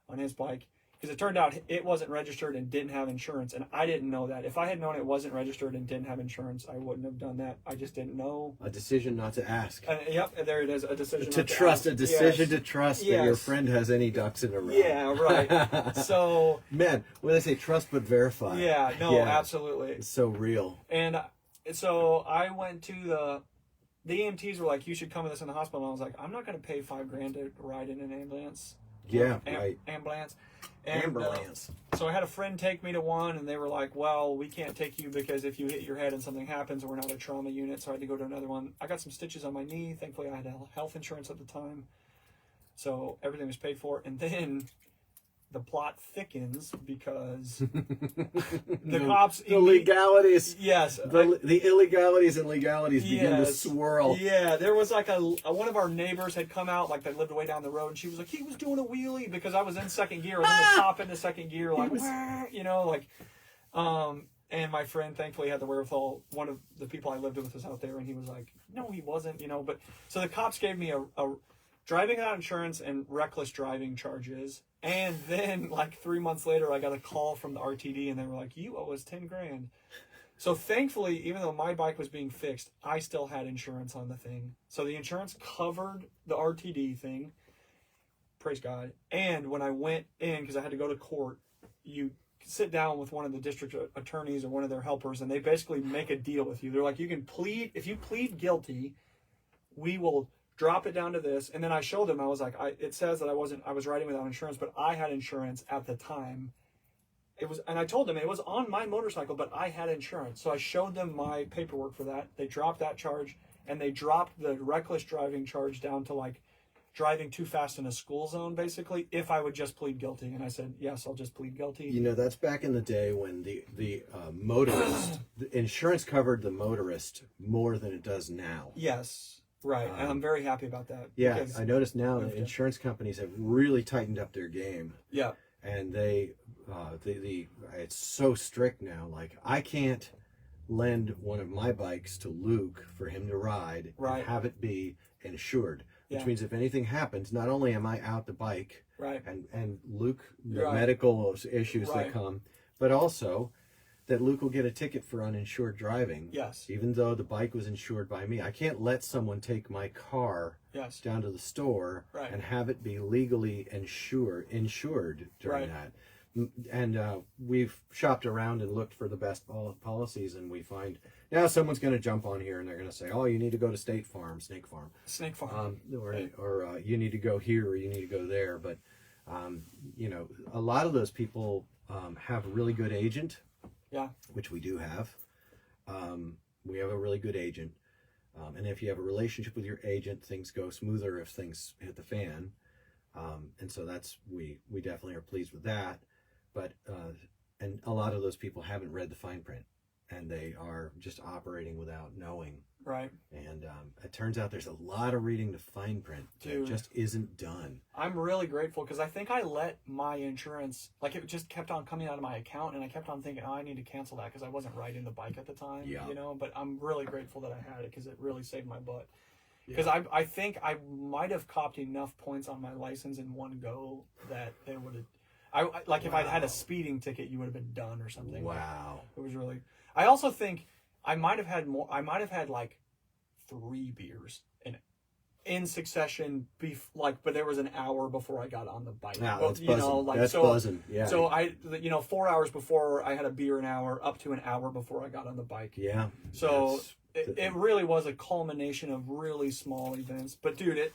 [SPEAKER 1] on his bike. Because it turned out it wasn't registered and didn't have insurance, and I didn't know that. If I had known it wasn't registered and didn't have insurance, I wouldn't have done that. I just didn't know.
[SPEAKER 2] A decision not to ask.
[SPEAKER 1] Yep, there it is. A decision
[SPEAKER 2] to
[SPEAKER 1] not
[SPEAKER 2] trust.
[SPEAKER 1] to ask.
[SPEAKER 2] A decision
[SPEAKER 1] Yes.
[SPEAKER 2] to trust
[SPEAKER 1] Yes.
[SPEAKER 2] that your friend has any ducks in a row.
[SPEAKER 1] Yeah, right. So,
[SPEAKER 2] man, when they say trust but verify.
[SPEAKER 1] yeah, no, absolutely.
[SPEAKER 2] It's so real.
[SPEAKER 1] And so I went to the EMTs were like, "You should come with us in the hospital." And I was like, "I'm not going to pay $5,000 to ride in an ambulance."
[SPEAKER 2] Yeah, right.
[SPEAKER 1] Ambulance. And,
[SPEAKER 2] Ambulance.
[SPEAKER 1] So I had a friend take me to one, and they were like, "Well, we can't take you because if you hit your head and something happens, we're not a trauma unit." So I had to go to another one. I got some stitches on my knee. Thankfully, I had health insurance at the time, so everything was paid for. And then the plot thickens because the cops...
[SPEAKER 2] The legalities.
[SPEAKER 1] Yes.
[SPEAKER 2] The illegalities and legalities begin to swirl.
[SPEAKER 1] Yeah, there was like one of our neighbors had come out, like they lived way down the road, and she was like, he was doing a wheelie because I was in second gear. I was in the top into second gear, like, and my friend thankfully had the wherewithal. One of the people I lived with was out there, and he was like, no, he wasn't, but so the cops gave me a driving without insurance and reckless driving charges. And then, like 3 months later, I got a call from the RTD, and they were like, "You owe us $10,000." So thankfully, even though my bike was being fixed, I still had insurance on the thing. So the insurance covered the RTD thing. Praise God. And when I went in, because I had to go to court, you sit down with one of the district attorneys or one of their helpers, and they basically make a deal with you. They're like, if you plead guilty, we will drop it down to this. And then I showed them, I was like, it says that I was riding without insurance, but I had insurance at the time. And I told them it was on my motorcycle, but I had insurance. So I showed them my paperwork for that. They dropped that charge, and they dropped the reckless driving charge down to like driving too fast in a school zone, basically, if I would just plead guilty. And I said, yes, I'll just plead guilty.
[SPEAKER 2] You know, that's back in the day when the motorist, the insurance covered the motorist more than it does now.
[SPEAKER 1] Yes, right. And I'm very happy about that.
[SPEAKER 2] Yeah, I noticed now that insurance companies have really tightened up their game.
[SPEAKER 1] Yeah.
[SPEAKER 2] And it's so strict now. Like, I can't lend one of my bikes to Luke for him to ride and have it be insured. Which means if anything happens, not only am I out the bike, and Luke, the medical issues that come, but also that Luke will get a ticket for uninsured driving.
[SPEAKER 1] Yes.
[SPEAKER 2] Even though the bike was insured by me. I can't let someone take my car down to the store and have it be legally insured during that. And we've shopped around and looked for the best policies, and we find now someone's going to jump on here and they're going to say, "Oh, you need to go to Snake Farm," or you need to go here, or you need to go there. But you know, a lot of those people have a really good agent, which we do have. We have a really good agent, and if you have a relationship with your agent, things go smoother if things hit the fan. And so we definitely are pleased with that. But and a lot of those people haven't read the fine print, and they are just operating without knowing.
[SPEAKER 1] Right.
[SPEAKER 2] And it turns out there's a lot of reading the fine print that just isn't done.
[SPEAKER 1] I'm really grateful because I think I let my insurance, like, it just kept on coming out of my account, and I kept on thinking, oh, I need to cancel that because I wasn't riding the bike at the time. You know, but I'm really grateful that I had it because it really saved my butt. Because I think I might have copped enough points on my license in one go that they would have. If I'd had a speeding ticket, you would have been done or something.
[SPEAKER 2] Wow.
[SPEAKER 1] It was really. I also think I might have had more. I might have had like 3 beers in succession. But there was an hour before I got on the bike.
[SPEAKER 2] Wow,
[SPEAKER 1] well,
[SPEAKER 2] that's buzzing. That's buzzing. Yeah.
[SPEAKER 1] So 4 hours before I had a beer, an hour up to an hour before I got on the bike.
[SPEAKER 2] Yeah.
[SPEAKER 1] So. It really was a culmination of really small events. But dude,
[SPEAKER 2] it's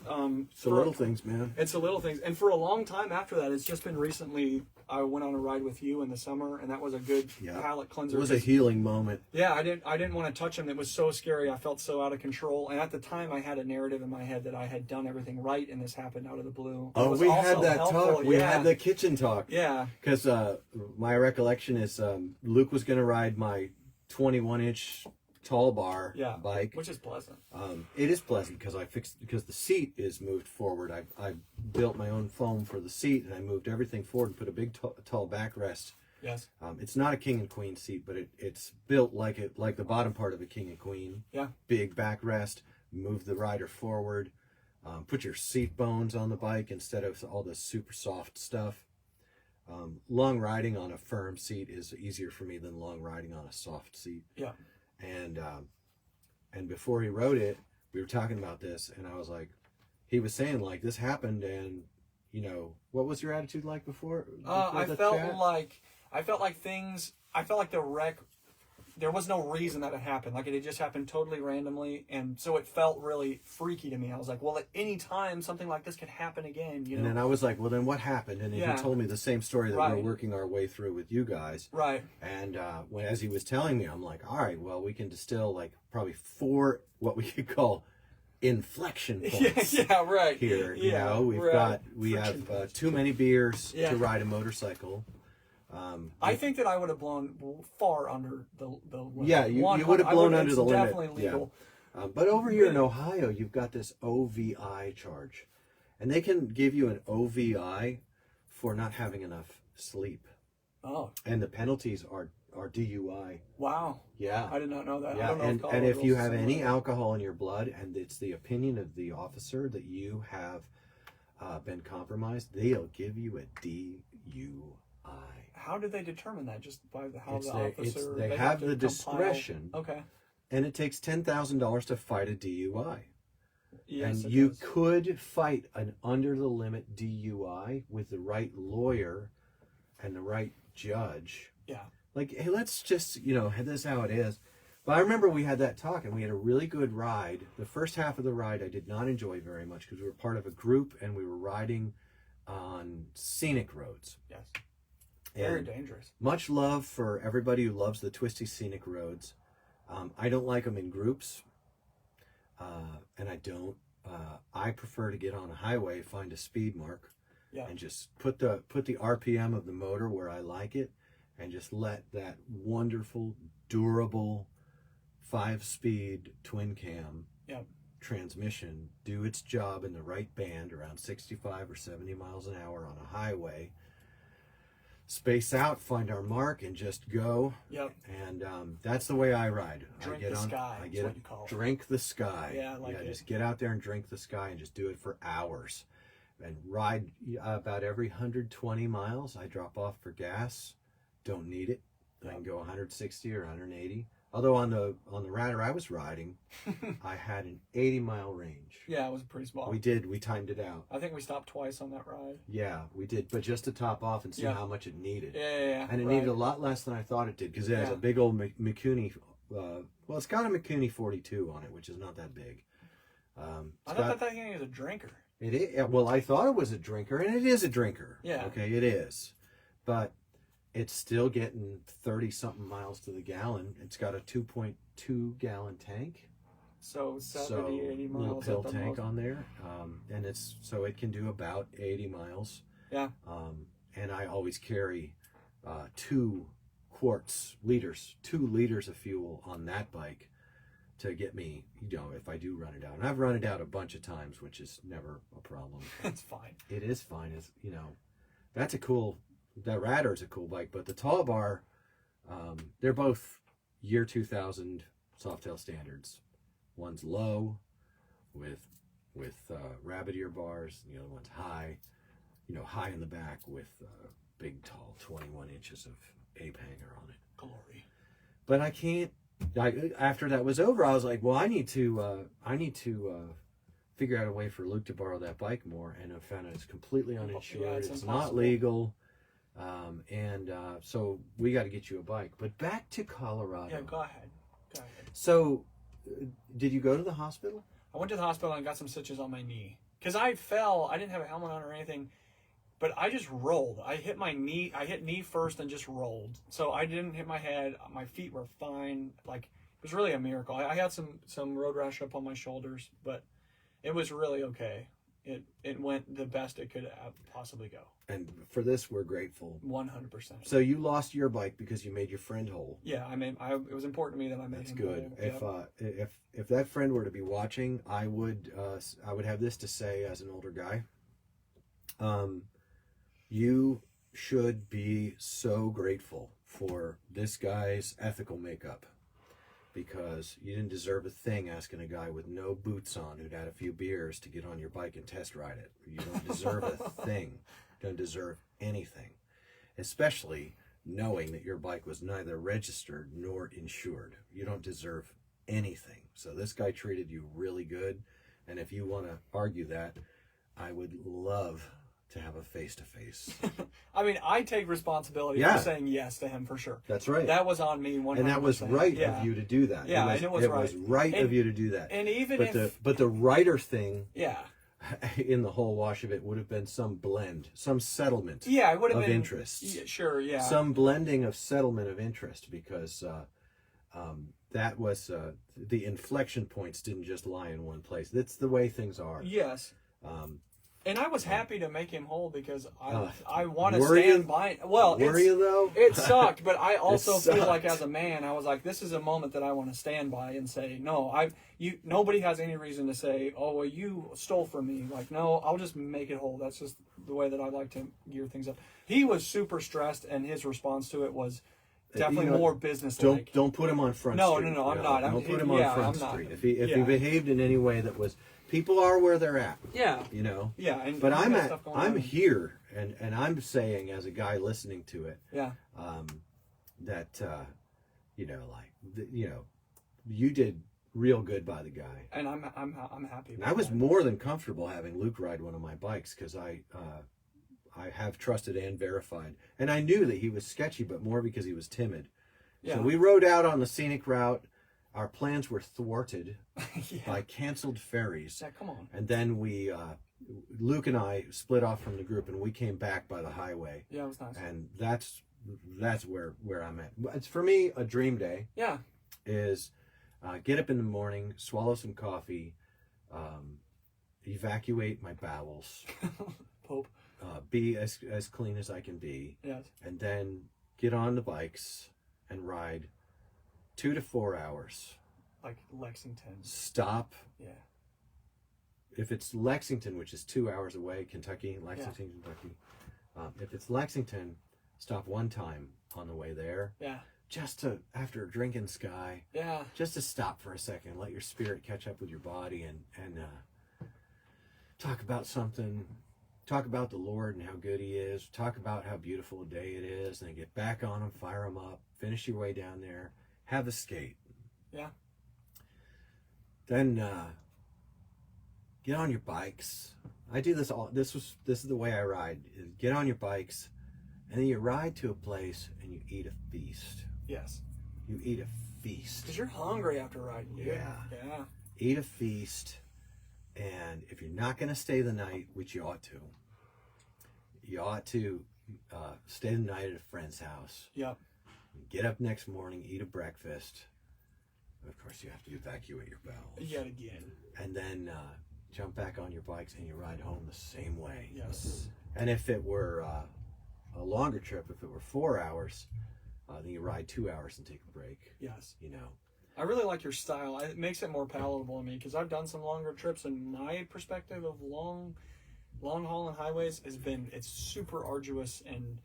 [SPEAKER 2] the little things, man.
[SPEAKER 1] It's the little things. And for a long time after that, it's just been recently, I went on a ride with you in the summer, and that was a good palate cleanser.
[SPEAKER 2] It was a healing moment.
[SPEAKER 1] Yeah, I didn't want to touch him. It was so scary. I felt so out of control. And at the time, I had a narrative in my head that I had done everything right, and this happened out of the blue.
[SPEAKER 2] Oh, we had that talk. We had the kitchen talk.
[SPEAKER 1] Yeah.
[SPEAKER 2] Because my recollection is Luke was going to ride my 21-inch tall bar bike,
[SPEAKER 1] which is pleasant.
[SPEAKER 2] It is pleasant because the seat is moved forward. I built my own foam for the seat, and I moved everything forward and put a big tall backrest.
[SPEAKER 1] Yes.
[SPEAKER 2] It's not a king and queen seat, but it's built like the bottom part of a king and queen.
[SPEAKER 1] Yeah.
[SPEAKER 2] Big backrest. Move the rider forward. Put your seat bones on the bike instead of all the super soft stuff. Long riding on a firm seat is easier for me than long riding on a soft seat.
[SPEAKER 1] Yeah.
[SPEAKER 2] And before he wrote it, we were talking about this, and I was like, he was saying like this happened, and you know, what was your attitude like before
[SPEAKER 1] I felt like the wreck, there was no reason that it happened. Like, it had just happened totally randomly, and so it felt really freaky to me. I was like, well, at any time something like this could happen again, you know.
[SPEAKER 2] And then I was like, well, then what happened? And he told me the same story that we're working our way through with you guys.
[SPEAKER 1] Right.
[SPEAKER 2] And as he was telling me, I'm like, all right, well, we can distill like probably 4 what we could call inflection points.
[SPEAKER 1] Right.
[SPEAKER 2] Here, you know, we have too many beers to ride a motorcycle.
[SPEAKER 1] I think that I would have blown far under the limit.
[SPEAKER 2] Yeah, you would have blown under the limit.
[SPEAKER 1] Definitely legal.
[SPEAKER 2] Yeah. But over here in Ohio, you've got this OVI charge, and they can give you an OVI for not having enough sleep.
[SPEAKER 1] Oh. And
[SPEAKER 2] the penalties are DUI.
[SPEAKER 1] Wow.
[SPEAKER 2] Yeah.
[SPEAKER 1] I did not know that.
[SPEAKER 2] Yeah.
[SPEAKER 1] I don't know
[SPEAKER 2] and if you have any alcohol in your blood, and it's the opinion of the officer that you have been compromised, they'll give you a DUI.
[SPEAKER 1] How do they determine that? Just by how the officer...
[SPEAKER 2] They have the discretion.
[SPEAKER 1] Okay.
[SPEAKER 2] And it takes $10,000 to fight a DUI.
[SPEAKER 1] Yes,
[SPEAKER 2] and you could fight an under-the-limit DUI with the right lawyer and the right judge.
[SPEAKER 1] Yeah.
[SPEAKER 2] Like, hey, let's just, you know, this is how it is. But I remember we had that talk, and we had a really good ride. The first half of the ride I did not enjoy very much because we were part of a group, and we were riding on scenic roads.
[SPEAKER 1] Yes. Very dangerous.
[SPEAKER 2] Much love for everybody who loves the twisty scenic roads. I don't like them in groups, and I don't I prefer to get on a highway, find a speed mark,
[SPEAKER 1] Yeah.
[SPEAKER 2] and just put the RPM of the motor where I like it, and just let that wonderful, durable 5-speed twin cam
[SPEAKER 1] Yeah.
[SPEAKER 2] transmission do its job in the right band around 65 or 70 miles an hour on a highway. Space out, find our mark, and just go.
[SPEAKER 1] Yep.
[SPEAKER 2] And that's the way I ride.
[SPEAKER 1] Drink
[SPEAKER 2] I get
[SPEAKER 1] the
[SPEAKER 2] on,
[SPEAKER 1] sky.
[SPEAKER 2] I
[SPEAKER 1] Is
[SPEAKER 2] get
[SPEAKER 1] what you call it.
[SPEAKER 2] drink the sky.
[SPEAKER 1] Yeah, I like it.
[SPEAKER 2] Just get out there and drink the sky, and just do it for hours, and ride about every 120 miles. I drop off for gas. Don't need it. I can go 160 or 180. Although on the Radar I was riding, I had an 80-mile range.
[SPEAKER 1] Yeah, it was pretty small.
[SPEAKER 2] We timed it out.
[SPEAKER 1] I think we stopped twice on that ride.
[SPEAKER 2] Yeah, we did, but just to top off and see
[SPEAKER 1] Yeah.
[SPEAKER 2] how much it needed.
[SPEAKER 1] Yeah.
[SPEAKER 2] And it needed a lot less than I thought it did, because it has a big old Mikuni, well, it's got a Mikuni 42 on it, which is not that big.
[SPEAKER 1] I thought that thing was a drinker.
[SPEAKER 2] It is, well, I thought it was a drinker, and it is a drinker.
[SPEAKER 1] Yeah.
[SPEAKER 2] Okay, it is. But it's still getting 30-something miles to the gallon. It's got a 2.2 gallon tank.
[SPEAKER 1] So 70, 80 miles.
[SPEAKER 2] Little pill
[SPEAKER 1] at the
[SPEAKER 2] tank
[SPEAKER 1] most.
[SPEAKER 2] on there. And it can do about 80 miles.
[SPEAKER 1] Yeah.
[SPEAKER 2] And I always carry 2 liters of fuel on that bike to get me, if I do run it out. And I've run it out a bunch of times, which is never a problem.
[SPEAKER 1] It's fine.
[SPEAKER 2] It is fine. That Radar's a cool bike, but the Tall Bar, they're both year 2000 Softail standards. One's low with rabbit ear bars, and the other one's high, high in the back with big, tall 21 inches of ape hanger on it.
[SPEAKER 1] Glory.
[SPEAKER 2] But I can't. After that was over, I was like, well, I need to figure out a way for Luke to borrow that bike more, and I found out it's completely uninsured.
[SPEAKER 1] Yeah, it's
[SPEAKER 2] not
[SPEAKER 1] impossible.
[SPEAKER 2] legal, so we got to get you a bike. But back to Colorado.
[SPEAKER 1] Yeah, go ahead.
[SPEAKER 2] So, did you go to the hospital?
[SPEAKER 1] I went to the hospital and got some stitches on my knee. Because I fell. I didn't have a helmet on or anything. But I just rolled. I hit my knee. I hit knee first and just rolled. So I didn't hit my head. My feet were fine. Like, it was really a miracle. I had some road rash up on my shoulders, but it was really okay. It went the best it could possibly go.
[SPEAKER 2] And for this, we're grateful.
[SPEAKER 1] 100%.
[SPEAKER 2] So you lost your bike because you made your friend whole.
[SPEAKER 1] Yeah, it was important to me that I made
[SPEAKER 2] That's
[SPEAKER 1] him
[SPEAKER 2] good.
[SPEAKER 1] whole.
[SPEAKER 2] If that friend were to be watching, I would have this to say as an older guy. You should be so grateful for this guy's ethical makeup, because you didn't deserve a thing asking a guy with no boots on who'd had a few beers to get on your bike and test ride it. You don't deserve a thing. You don't deserve anything, especially knowing that your bike was neither registered nor insured. You don't deserve anything. So this guy treated you really good, and if you want to argue that, I would love to have a face-to-face.
[SPEAKER 1] I mean, I take responsibility for saying yes to him for sure.
[SPEAKER 2] That's right.
[SPEAKER 1] That was on me 100%.
[SPEAKER 2] And that was right of you to do that.
[SPEAKER 1] Yeah,
[SPEAKER 2] it
[SPEAKER 1] was
[SPEAKER 2] right. was right of you to do that.
[SPEAKER 1] And even
[SPEAKER 2] but the writer thing,
[SPEAKER 1] yeah,
[SPEAKER 2] in the whole wash of it would have been some blend, some settlement.
[SPEAKER 1] Yeah, it would have
[SPEAKER 2] of
[SPEAKER 1] been
[SPEAKER 2] interests.
[SPEAKER 1] Yeah, sure, yeah.
[SPEAKER 2] Some blending of settlement of interest, because that was the inflection points didn't just lie in one place. That's the way things are.
[SPEAKER 1] Yes. And I was happy to make him whole, because I want to
[SPEAKER 2] were
[SPEAKER 1] stand
[SPEAKER 2] you?
[SPEAKER 1] by. Well,
[SPEAKER 2] Were you though?
[SPEAKER 1] It sucked, but I also feel
[SPEAKER 2] sucked.
[SPEAKER 1] like as a man, I was like, this is a moment that I want to stand by and say, no, nobody has any reason to say, oh, well, you stole from me. Like, no, I'll just make it whole. That's just the way that I like to gear things up. He was super stressed, and his response to it was definitely more business-like.
[SPEAKER 2] Don't put him on Front
[SPEAKER 1] No,
[SPEAKER 2] Street.
[SPEAKER 1] no, I'm not.
[SPEAKER 2] Don't put him on Front
[SPEAKER 1] I'm not.
[SPEAKER 2] Street. If he behaved in any way that was, people are where they're at.
[SPEAKER 1] Yeah.
[SPEAKER 2] Yeah.
[SPEAKER 1] But
[SPEAKER 2] I'm here, and I'm saying, as a guy listening to it,
[SPEAKER 1] yeah,
[SPEAKER 2] that you did real good by the guy.
[SPEAKER 1] And I'm happy.
[SPEAKER 2] And I was more than comfortable having Luke ride one of my bikes, because I have trusted and verified, and I knew that he was sketchy, but more because he was timid.
[SPEAKER 1] Yeah.
[SPEAKER 2] So we rode out on the scenic route. Our plans were thwarted by canceled ferries.
[SPEAKER 1] Yeah, come on.
[SPEAKER 2] And then Luke and I split off from the group, and we came back by the highway.
[SPEAKER 1] Yeah, it was nice.
[SPEAKER 2] And that's where I'm at. It's, for me, a dream day.
[SPEAKER 1] Yeah.
[SPEAKER 2] Is get up in the morning, swallow some coffee, evacuate my bowels,
[SPEAKER 1] Pope.
[SPEAKER 2] be as clean as I can be,
[SPEAKER 1] Yes.
[SPEAKER 2] and then get on the bikes and ride 2 to 4 hours.
[SPEAKER 1] Like Lexington.
[SPEAKER 2] Stop.
[SPEAKER 1] Yeah.
[SPEAKER 2] If it's Lexington, which is 2 hours away, Kentucky, Kentucky. If it's Lexington, stop one time on the way there.
[SPEAKER 1] Yeah.
[SPEAKER 2] Just to, after drinking Sky,
[SPEAKER 1] Yeah.
[SPEAKER 2] just to stop for a second, let your spirit catch up with your body, and talk about something. Talk about the Lord and how good He is. Talk about how beautiful a day it is, and then get back on them, fire them up, finish your way down there, have a skate.
[SPEAKER 1] Yeah.
[SPEAKER 2] Then get on your bikes. I do this all. This is the way I ride. Is get on your bikes, and then you ride to a place and you eat a feast.
[SPEAKER 1] Yes.
[SPEAKER 2] You eat a feast.
[SPEAKER 1] Because you're hungry after riding, dude.
[SPEAKER 2] Yeah.
[SPEAKER 1] Yeah.
[SPEAKER 2] Eat a feast, and if you're not going to stay the night, which you ought to stay the night at a friend's house.
[SPEAKER 1] Yep.
[SPEAKER 2] Get up next morning, eat a breakfast. Of course, you have to evacuate your bowels.
[SPEAKER 1] Yet again.
[SPEAKER 2] And then jump back on your bikes and you ride home the same way.
[SPEAKER 1] Yes.
[SPEAKER 2] And if it were a longer trip, if it were 4 hours, then you ride 2 hours and take a break.
[SPEAKER 1] Yes.
[SPEAKER 2] You know.
[SPEAKER 1] I really like your style. It makes it more palatable to me because I've done some longer trips, and my perspective of long haul and highways it's super arduous, and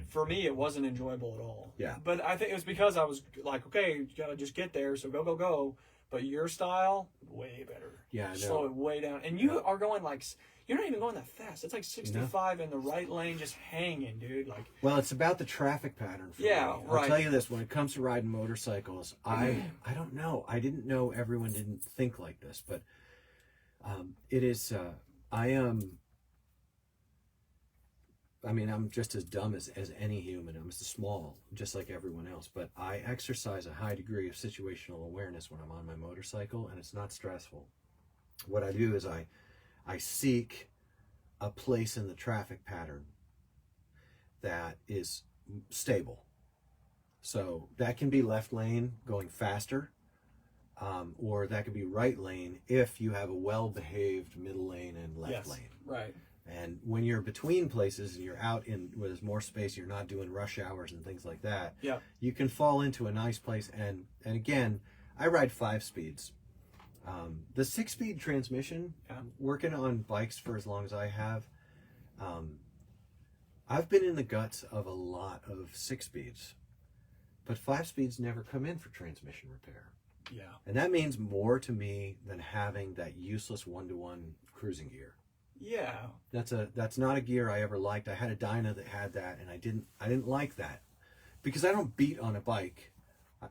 [SPEAKER 1] for me it wasn't enjoyable at all.
[SPEAKER 2] Yeah.
[SPEAKER 1] But I think it was because I was like, okay, you gotta just get there, so go. But your style, way better.
[SPEAKER 2] Yeah, I know.
[SPEAKER 1] Slow it way down, and you are going like. You're not even going that fast. It's like 65 in the right lane, just hanging, dude. Like,
[SPEAKER 2] well, it's about the traffic pattern for me.
[SPEAKER 1] right.
[SPEAKER 2] I'll tell you this: when it comes to riding motorcycles, I don't know. I didn't know everyone didn't think like this, but it is. I'm just as dumb as any human. I'm small, just like everyone else. But I exercise a high degree of situational awareness when I'm on my motorcycle, and it's not stressful. What I do is I seek a place in the traffic pattern that is stable. So that can be left lane going faster, or that could be right lane if you have a well-behaved middle lane and left lane.
[SPEAKER 1] Right.
[SPEAKER 2] And when you're between places and you're out in where there's more space, you're not doing rush hours and things like that.
[SPEAKER 1] Yeah.
[SPEAKER 2] You can fall into a nice place. And again, I ride 5 speeds. The 6-speed transmission, working on bikes for as long as I have, I've been in the guts of a lot of 6 speeds, but 5 speeds never come in for transmission repair.
[SPEAKER 1] Yeah.
[SPEAKER 2] And that means more to me than having that useless 1-to-1 cruising gear.
[SPEAKER 1] Yeah.
[SPEAKER 2] That's not a gear I ever liked. I had a Dyna that had that, and I didn't like that because I don't beat on a bike.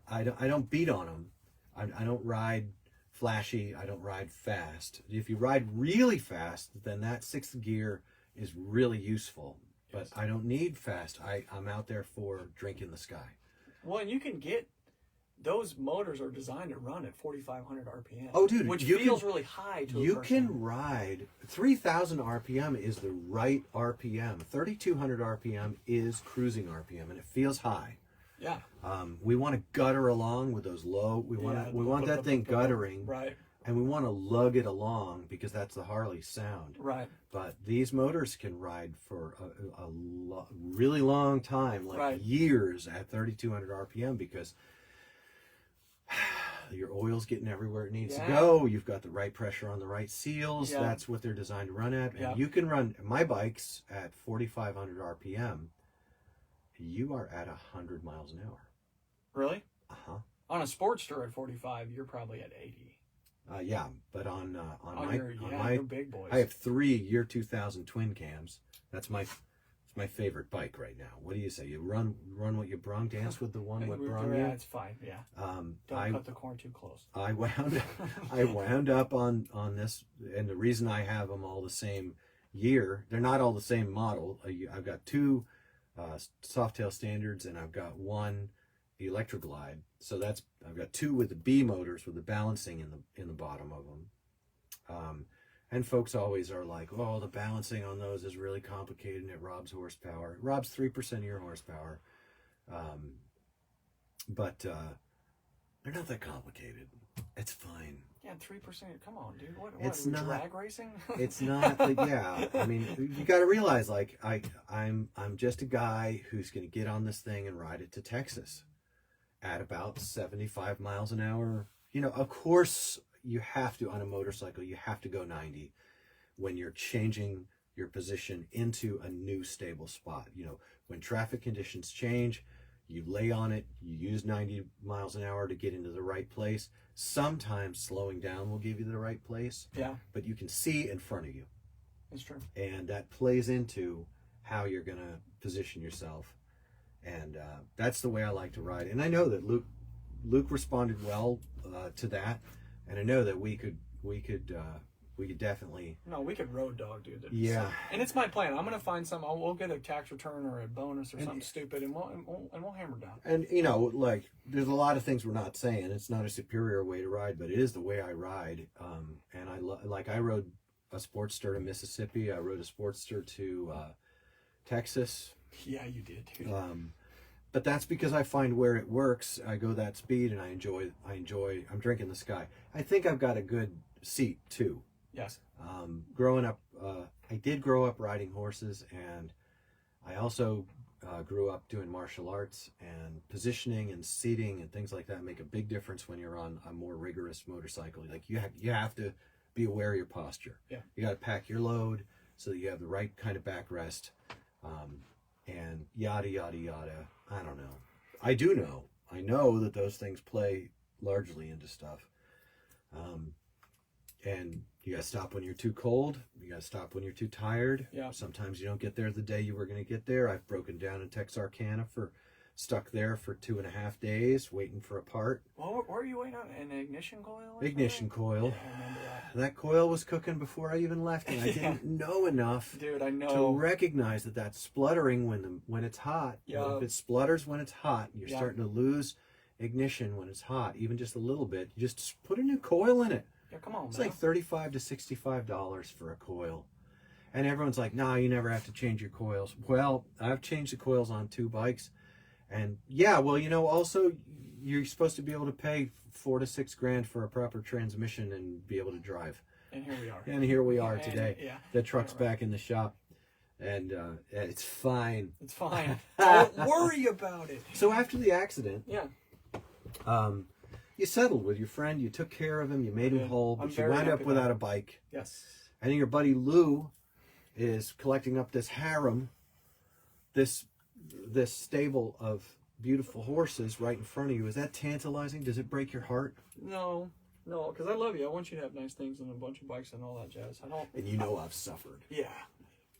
[SPEAKER 2] I don't beat on them. I don't ride flashy. I don't ride fast. If you ride really fast, then that 6th gear is really useful. But I don't need fast. I'm out there for drinking the sky.
[SPEAKER 1] Well, and you can get those motors are designed to run at 4,500 RPM.
[SPEAKER 2] Oh, dude,
[SPEAKER 1] which feels really high to a
[SPEAKER 2] you
[SPEAKER 1] person.
[SPEAKER 2] can ride 3,000 RPM is the right RPM. 3,200 RPM is cruising RPM, and it feels high.
[SPEAKER 1] Yeah.
[SPEAKER 2] We want to gutter along with those low. We want that thing guttering,
[SPEAKER 1] right?
[SPEAKER 2] And we want to lug it along because that's the Harley sound,
[SPEAKER 1] right?
[SPEAKER 2] But these motors can ride for a really long time, like years at 3,200 RPM because your oil's getting everywhere it needs to go. You've got the right pressure on the right seals. That's what they're designed to run at. And you can run my bikes at 4,500 RPM. You are at 100 miles an hour.
[SPEAKER 1] Really?
[SPEAKER 2] Uh-huh.
[SPEAKER 1] On a Sportster at 45, you're probably at 80.
[SPEAKER 2] Yeah, but on
[SPEAKER 1] your big boys.
[SPEAKER 2] I have 3 year 2000 twin cams. That's my favorite bike right now. What do you say? You run what you brung, dance with the one what brung you?
[SPEAKER 1] Yeah, it's fine. Yeah. Don't cut the corn too close.
[SPEAKER 2] I wound up on this, and the reason I have them all the same year, they're not all the same model. I've got 2 Softail standards, and I've got 1 Electroglide. So I've got 2 with the B motors with the balancing in the bottom of them. And folks always are like, "Oh, the balancing on those is really complicated and it robs horsepower." It robs 3% of your horsepower. But They're not that complicated. It's fine.
[SPEAKER 1] Yeah, 3%. Come on, dude. What
[SPEAKER 2] It's
[SPEAKER 1] are we
[SPEAKER 2] not
[SPEAKER 1] drag racing?
[SPEAKER 2] It's not. Yeah, I mean, you got to realize, like, I'm just a guy who's going to get on this thing and ride it to Texas at about 75 miles an hour. You know, of course, you have to on a motorcycle. You have to go 90 when you're changing your position into a new stable spot. You know, when traffic conditions change, you lay on it, you use 90 miles an hour to get into the right place. Sometimes slowing down will give you the right place.
[SPEAKER 1] Yeah.
[SPEAKER 2] But you can see in front of you.
[SPEAKER 1] It's true.
[SPEAKER 2] And that plays into how you're going to position yourself. And that's the way I like to ride. And I know that Luke responded well to that. And I know that we could definitely.
[SPEAKER 1] No, we could road dog, dude.
[SPEAKER 2] Yeah.
[SPEAKER 1] And it's my plan. I'm gonna find some. We'll get a tax return or a bonus or something stupid, and we'll hammer down.
[SPEAKER 2] And you know, like, there's a lot of things we're not saying. It's not a superior way to ride, but it is the way I ride. And I rode a Sportster to Mississippi. I rode a Sportster to Texas.
[SPEAKER 1] Yeah, you did, dude.
[SPEAKER 2] But that's because I find where it works. I go that speed, and I enjoy. I'm drinking the sky. I think I've got a good seat too.
[SPEAKER 1] Yes.
[SPEAKER 2] Growing up, I did grow up riding horses, and I also grew up doing martial arts, and positioning and seating and things like that make a big difference when you're on a more rigorous motorcycle. Like, you have to be aware of your posture.
[SPEAKER 1] Yeah.
[SPEAKER 2] You got to pack your load so that you have the right kind of backrest, and yada yada yada. I don't know. I do know. I know that those things play largely into stuff. And you got to stop when you're too cold. You got to stop when you're too tired.
[SPEAKER 1] Yeah.
[SPEAKER 2] Sometimes you don't get there the day you were going to get there. I've broken down in Texarkana stuck there for 2.5 days waiting for a part.
[SPEAKER 1] What were you waiting on? An ignition coil?
[SPEAKER 2] Ignition coil.
[SPEAKER 1] Yeah, I remember that.
[SPEAKER 2] That coil was cooking before I even left, and I didn't know enough
[SPEAKER 1] Dude, I
[SPEAKER 2] to
[SPEAKER 1] know.
[SPEAKER 2] recognize that spluttering when it's hot.
[SPEAKER 1] Yeah.
[SPEAKER 2] If it splutters when it's hot, you're
[SPEAKER 1] Yeah.
[SPEAKER 2] starting to lose ignition when it's hot, even just a little bit. You just put a new coil in it.
[SPEAKER 1] Yeah, come on,
[SPEAKER 2] It's
[SPEAKER 1] man.
[SPEAKER 2] like $35 to $65 for a coil. And everyone's like, nah, you never have to change your coils. Well, I've changed the coils on 2 bikes. And yeah, well, you know, also you're supposed to be able to pay $4 to $6 grand for a proper transmission and be able to drive.
[SPEAKER 1] And here we are.
[SPEAKER 2] And here we are
[SPEAKER 1] And,
[SPEAKER 2] today.
[SPEAKER 1] yeah.
[SPEAKER 2] The truck's back in the shop. And it's fine.
[SPEAKER 1] It's fine. Don't worry about it.
[SPEAKER 2] So after the accident,
[SPEAKER 1] Yeah.
[SPEAKER 2] you settled with your friend. You took care of him. You made him
[SPEAKER 1] Yeah.
[SPEAKER 2] whole.
[SPEAKER 1] I'm
[SPEAKER 2] But you
[SPEAKER 1] very
[SPEAKER 2] wound up
[SPEAKER 1] happy
[SPEAKER 2] without
[SPEAKER 1] about
[SPEAKER 2] a bike.
[SPEAKER 1] Yes.
[SPEAKER 2] And then your buddy Lou is collecting up this harem, this stable of beautiful horses right in front of you. Is that tantalizing? Does it break your heart?
[SPEAKER 1] No, because I love you. I want you to have nice things and a bunch of bikes and all that jazz. I don't.
[SPEAKER 2] And you know I've suffered.
[SPEAKER 1] Yeah.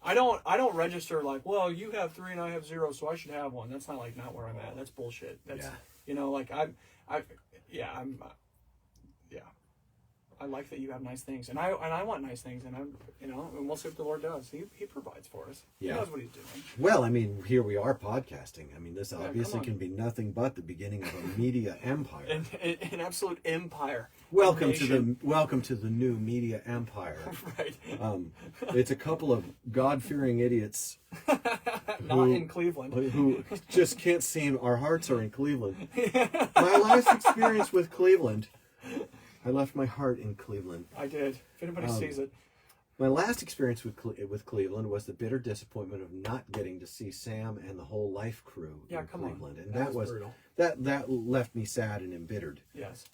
[SPEAKER 1] I don't register like, well, you have 3 and I have 0, so I should have one. That's not where I'm at. That's bullshit. That's,
[SPEAKER 2] Yeah.
[SPEAKER 1] you know, like I like that you have nice things, and I want nice things, and and we'll see what the Lord does. He provides for us.
[SPEAKER 2] Yeah.
[SPEAKER 1] He knows what he's doing.
[SPEAKER 2] Well, I mean, here we are podcasting. I mean, this
[SPEAKER 1] come
[SPEAKER 2] obviously
[SPEAKER 1] on.
[SPEAKER 2] can be nothing but the beginning of a media empire.
[SPEAKER 1] An absolute empire.
[SPEAKER 2] Welcome
[SPEAKER 1] Nation.
[SPEAKER 2] to the new media empire.
[SPEAKER 1] Right.
[SPEAKER 2] It's a couple of God-fearing idiots
[SPEAKER 1] Not in Cleveland.
[SPEAKER 2] who just can't seem. Our hearts are in Cleveland. My last experience with Cleveland, I left my heart in Cleveland.
[SPEAKER 1] I did. If anybody sees it.
[SPEAKER 2] My last experience with Cleveland was the bitter disappointment of not getting to see Sam and the whole Life crew in
[SPEAKER 1] Come on.
[SPEAKER 2] Cleveland, and
[SPEAKER 1] That
[SPEAKER 2] that
[SPEAKER 1] was
[SPEAKER 2] was
[SPEAKER 1] brutal.
[SPEAKER 2] that left me sad and embittered.
[SPEAKER 1] Yes.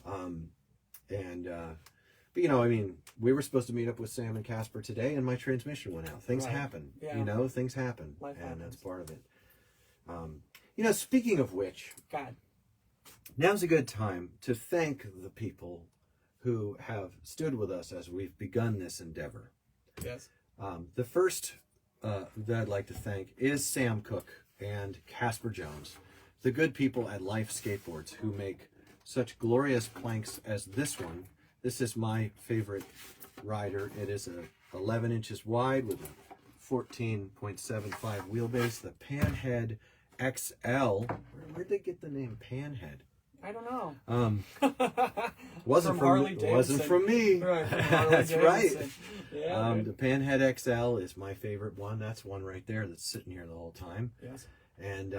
[SPEAKER 2] But you know, I mean, we were supposed to meet up with Sam and Casper today, and my transmission went out. Things
[SPEAKER 1] Right.
[SPEAKER 2] happen.
[SPEAKER 1] Yeah.
[SPEAKER 2] You know, things happen,
[SPEAKER 1] Life
[SPEAKER 2] and
[SPEAKER 1] happens.
[SPEAKER 2] that's part of it. You know, speaking of which,
[SPEAKER 1] God.
[SPEAKER 2] now's a good time to thank the people who have stood with us as we've begun this endeavor.
[SPEAKER 1] Yes.
[SPEAKER 2] The first that I'd like to thank is Sam Cook and Casper Jones, the good people at Life Skateboards who make such glorious planks as this one. This is my favorite rider. It is 11 inches wide with a 14.75 wheelbase, the Panhead XL. Where'd they get the name Panhead?
[SPEAKER 1] I don't know.
[SPEAKER 2] Wasn't
[SPEAKER 1] From Harley
[SPEAKER 2] from wasn't
[SPEAKER 1] Davidson.
[SPEAKER 2] from me.
[SPEAKER 1] Right, from Harley
[SPEAKER 2] That's right.
[SPEAKER 1] Davidson. Yeah.
[SPEAKER 2] The Panhead XL is my favorite one. That's one right there that's sitting here the whole time.
[SPEAKER 1] Yes.
[SPEAKER 2] And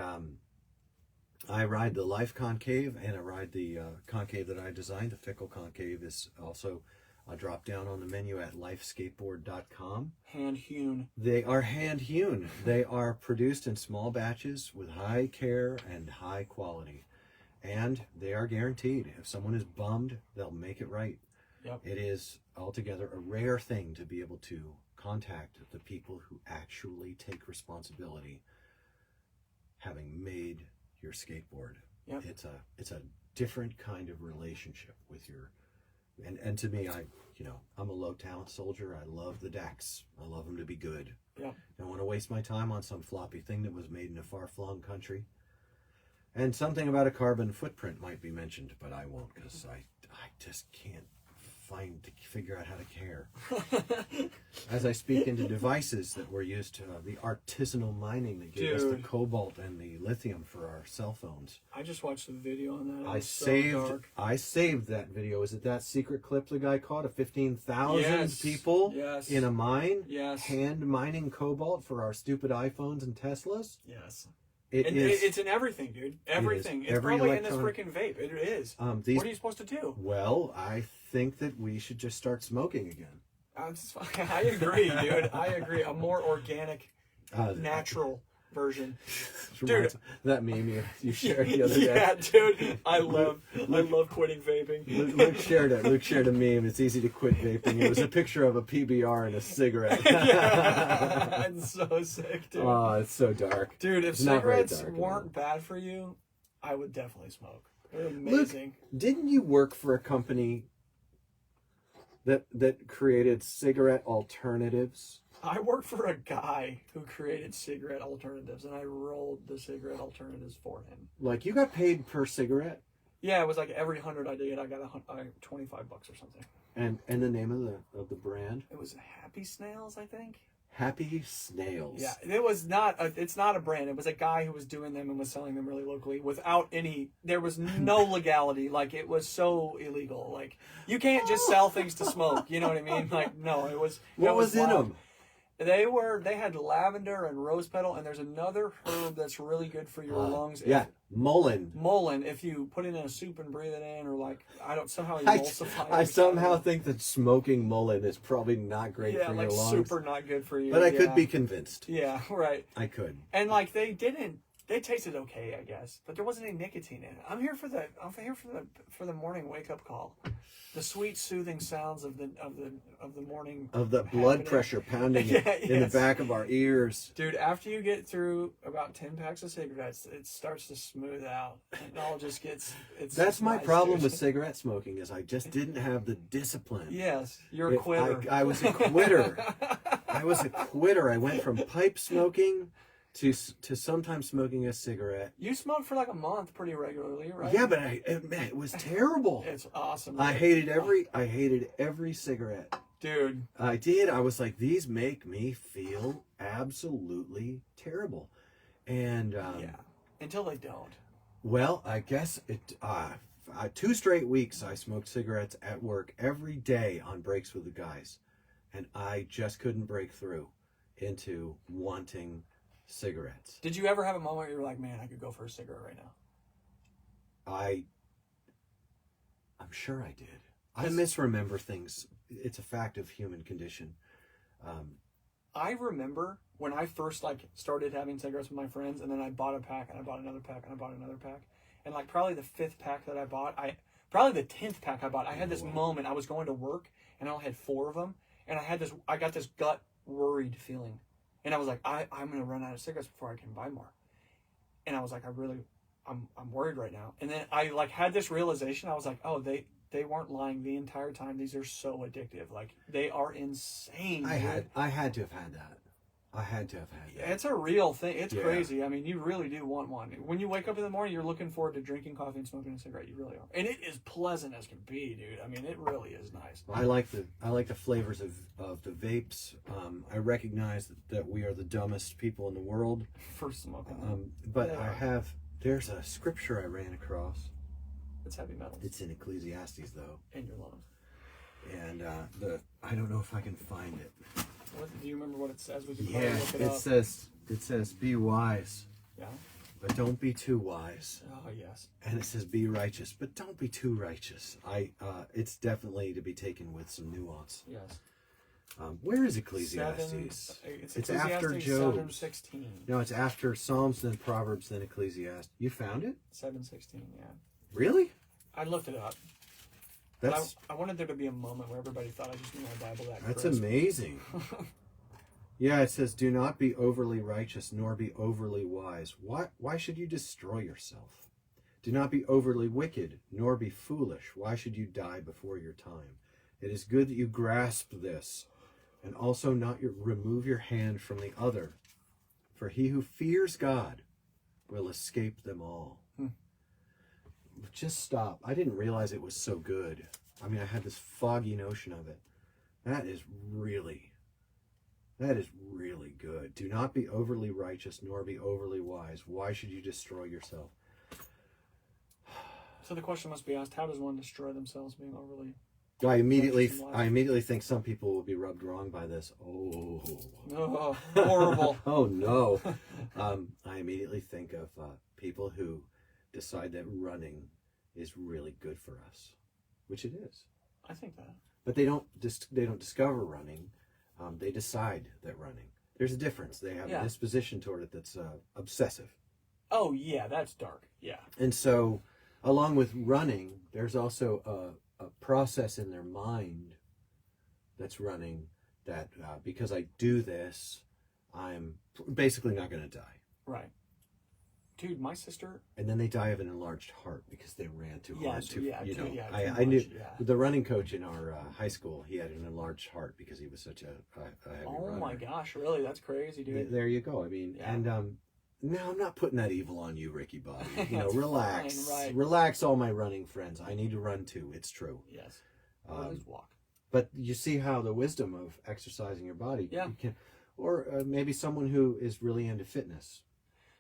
[SPEAKER 2] I ride the Life Concave, and I ride the concave that I designed. The Fickle Concave is also drop down on the menu at lifeskateboard.com.
[SPEAKER 1] Hand hewn.
[SPEAKER 2] They are hand hewn. They are produced in small batches with high care and high quality. And they are guaranteed. If someone is bummed, they'll make it right.
[SPEAKER 1] Yep.
[SPEAKER 2] It is altogether a rare thing to be able to contact the people who actually take responsibility having made your skateboard.
[SPEAKER 1] Yep.
[SPEAKER 2] It's a different kind of relationship with your and to me, I'm a low talent soldier. I love the decks. I love them to be good.
[SPEAKER 1] Yeah.
[SPEAKER 2] I don't want to waste my time on some floppy thing that was made in a far-flung country. And something about a carbon footprint might be mentioned, but I won't, because I just can't figure out how to care. As I speak into devices that were used to the artisanal mining that gave us the cobalt and the lithium for our cell phones.
[SPEAKER 1] I just watched the video on that.
[SPEAKER 2] I saved that video. Is it that secret clip the guy caught of 15,000 people in a mine?
[SPEAKER 1] Yes.
[SPEAKER 2] Hand mining cobalt for our stupid iPhones and Teslas?
[SPEAKER 1] Yes.
[SPEAKER 2] It's
[SPEAKER 1] in everything, dude. Everything. It's
[SPEAKER 2] Every
[SPEAKER 1] probably in this freaking vape. It is. What are you supposed to do?
[SPEAKER 2] Well, I think that we should just start smoking again.
[SPEAKER 1] I agree, dude. I agree. A more organic, natural version. Dude,
[SPEAKER 2] that meme you shared the other day.
[SPEAKER 1] Yeah, dude. I love quitting vaping.
[SPEAKER 2] Luke shared a meme. It's easy to quit vaping. It was a picture of a PBR and a cigarette.
[SPEAKER 1] Yeah, it's so sick, dude.
[SPEAKER 2] Oh, it's so dark.
[SPEAKER 1] Dude, if cigarettes weren't bad for you, I would definitely smoke. They're amazing.
[SPEAKER 2] Luke, didn't you work for a company that created cigarette alternatives?
[SPEAKER 1] I worked for a guy who created cigarette alternatives, and I rolled the cigarette alternatives for him.
[SPEAKER 2] Like, you got paid per cigarette?
[SPEAKER 1] Yeah, it was like every 100 I did, I got $25 or something.
[SPEAKER 2] And the name of the brand?
[SPEAKER 1] It was Happy Snails, I think.
[SPEAKER 2] Happy Snails.
[SPEAKER 1] Yeah, it's not a brand. It was a guy who was doing them and was selling them really locally without there was no legality. Like, it was so illegal. Like, you can't just sell things to smoke. You know what I mean? Like, no, it was.
[SPEAKER 2] What was in them?
[SPEAKER 1] They had lavender and rose petal, and there's another herb that's really good for your lungs.
[SPEAKER 2] Yeah, mullein.
[SPEAKER 1] Mullein, if you put it in a soup and breathe it in, or like, somehow emulsify it.
[SPEAKER 2] I somehow think that smoking mullein is probably not great for your lungs.
[SPEAKER 1] Super not good for you.
[SPEAKER 2] But I could be convinced.
[SPEAKER 1] Yeah, right.
[SPEAKER 2] I could.
[SPEAKER 1] And like, they tasted okay, I guess, but there wasn't any nicotine in it. I'm here for the morning wake up call. The sweet, soothing sounds of the morning,
[SPEAKER 2] of the blood pressure pounding in the back of our ears.
[SPEAKER 1] Dude, after you get through about 10 packs of cigarettes, it starts to smooth out. It all just gets.
[SPEAKER 2] That's my problem with cigarette smoking, is I just didn't have the discipline.
[SPEAKER 1] Yes, you're a quitter.
[SPEAKER 2] I was a quitter. I went from pipe smoking to sometimes smoking a cigarette.
[SPEAKER 1] You smoked for like a month pretty regularly, right?
[SPEAKER 2] Yeah, but it was terrible.
[SPEAKER 1] It's awesome.
[SPEAKER 2] I hated every cigarette.
[SPEAKER 1] Dude.
[SPEAKER 2] I did. I was like, these make me feel absolutely terrible. And
[SPEAKER 1] yeah, until they don't.
[SPEAKER 2] Well, I guess 2 straight weeks I smoked cigarettes at work every day on breaks with the guys. And I just couldn't break through into wanting cigarettes.
[SPEAKER 1] Did you ever have a moment where you were like, man, I could go for a cigarette right now?
[SPEAKER 2] I'm sure I did. I misremember things. It's a fact of human condition.
[SPEAKER 1] I remember when I first started having cigarettes with my friends, and then I bought a pack, and I bought another pack, and I bought another pack. And like probably the 5th pack that I bought, probably the 10th pack I bought, I had this moment. I was going to work, and I only had 4 of them, and I got this gut worried feeling. And I was like, I'm going to run out of cigarettes before I can buy more. And I was like, I'm worried right now. And then I had this realization. I was like, oh, they weren't lying the entire time. These are so addictive. Like, they are insane.
[SPEAKER 2] I had to have had that.
[SPEAKER 1] It's a real thing. It's crazy. I mean, you really do want one. When you wake up in the morning, you're looking forward to drinking coffee and smoking a cigarette. You really are. And it is pleasant as can be, dude. I mean, it really is nice.
[SPEAKER 2] I like the flavors of the vapes. I recognize that we are the dumbest people in the world
[SPEAKER 1] for smoking.
[SPEAKER 2] But there's a scripture I ran across.
[SPEAKER 1] It's heavy metals.
[SPEAKER 2] It's in Ecclesiastes, though.
[SPEAKER 1] In your lungs.
[SPEAKER 2] And I don't know if I can find it.
[SPEAKER 1] Do you remember what it says?
[SPEAKER 2] It says, be wise.
[SPEAKER 1] Yeah.
[SPEAKER 2] but don't be too wise.
[SPEAKER 1] Oh, yes.
[SPEAKER 2] And it says be righteous, but don't be too righteous. It's definitely to be taken with some nuance.
[SPEAKER 1] Yes.
[SPEAKER 2] Where is Ecclesiastes?
[SPEAKER 1] It's
[SPEAKER 2] after
[SPEAKER 1] Ecclesiastes
[SPEAKER 2] Job.
[SPEAKER 1] 7:16.
[SPEAKER 2] No, it's after Psalms, then Proverbs, then Ecclesiastes. You found it?
[SPEAKER 1] 7:16, yeah.
[SPEAKER 2] Really?
[SPEAKER 1] I looked it up.
[SPEAKER 2] That's
[SPEAKER 1] I wanted there to be a moment where everybody thought I just knew my Bible that
[SPEAKER 2] that's
[SPEAKER 1] crisp.
[SPEAKER 2] amazing. Yeah, it says, do not be overly righteous, nor be overly wise. Why should you destroy yourself? Do not be overly wicked, nor be foolish. Why should you die before your time? It is good that you grasp this, and also not remove your hand from the other. For he who fears God will escape them all. Just stop. I didn't realize it was so good. I mean, I had this foggy notion of it. That is really good. Do not be overly righteous, nor be overly wise. Why should you destroy yourself?
[SPEAKER 1] So the question must be asked, how does one destroy themselves being overly...
[SPEAKER 2] I immediately think some people will be rubbed wrong by this. Oh,
[SPEAKER 1] horrible.
[SPEAKER 2] Oh no. I immediately think of people who decide that running is really good for us, which it is.
[SPEAKER 1] I think that.
[SPEAKER 2] But they don't discover running. They decide that running. There's a difference. They have a disposition toward it that's obsessive.
[SPEAKER 1] Oh yeah, that's dark. Yeah.
[SPEAKER 2] And so, along with running, there's also a process in their mind that's running that because I do this, I'm basically not going to die.
[SPEAKER 1] Right. Dude, my sister...
[SPEAKER 2] And then they die of an enlarged heart because they ran too hard. I
[SPEAKER 1] knew
[SPEAKER 2] the running coach in our high school, he had an enlarged heart because he was such a heavy runner.
[SPEAKER 1] Oh my gosh, really? That's crazy, dude.
[SPEAKER 2] There you go. I mean, and now I'm not putting that evil on you, Ricky Bobby. You know, relax.
[SPEAKER 1] Fine, right.
[SPEAKER 2] Relax, all my running friends. I need to run too. It's true.
[SPEAKER 1] Yes. Always walk.
[SPEAKER 2] But you see how the wisdom of exercising your body.
[SPEAKER 1] Yeah.
[SPEAKER 2] You can, or maybe someone who is really into fitness.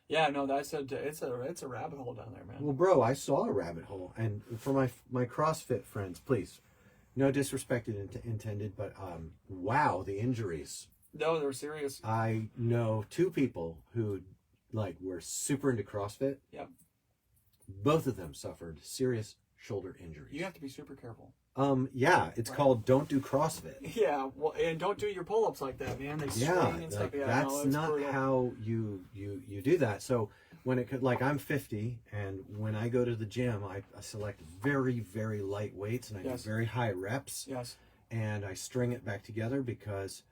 [SPEAKER 1] Yeah, no, it's a rabbit hole down there, man.
[SPEAKER 2] Well, bro, I saw a rabbit hole, and for my CrossFit friends, please, no disrespect intended, but wow, the injuries.
[SPEAKER 1] No, they're serious.
[SPEAKER 2] I know two people who were super into CrossFit.
[SPEAKER 1] Yep.
[SPEAKER 2] Both of them suffered serious shoulder injuries.
[SPEAKER 1] You have to be super careful.
[SPEAKER 2] Yeah, it's called Don't Do CrossFit.
[SPEAKER 1] Yeah, well, and don't do your pull-ups like that, man. They swing and stuff. Yeah,
[SPEAKER 2] that's not
[SPEAKER 1] brutal.
[SPEAKER 2] how you do that. So when it could, I'm 50, and when I go to the gym, I select very, very light weights, and I do very high reps.
[SPEAKER 1] Yes.
[SPEAKER 2] And I string it back together because,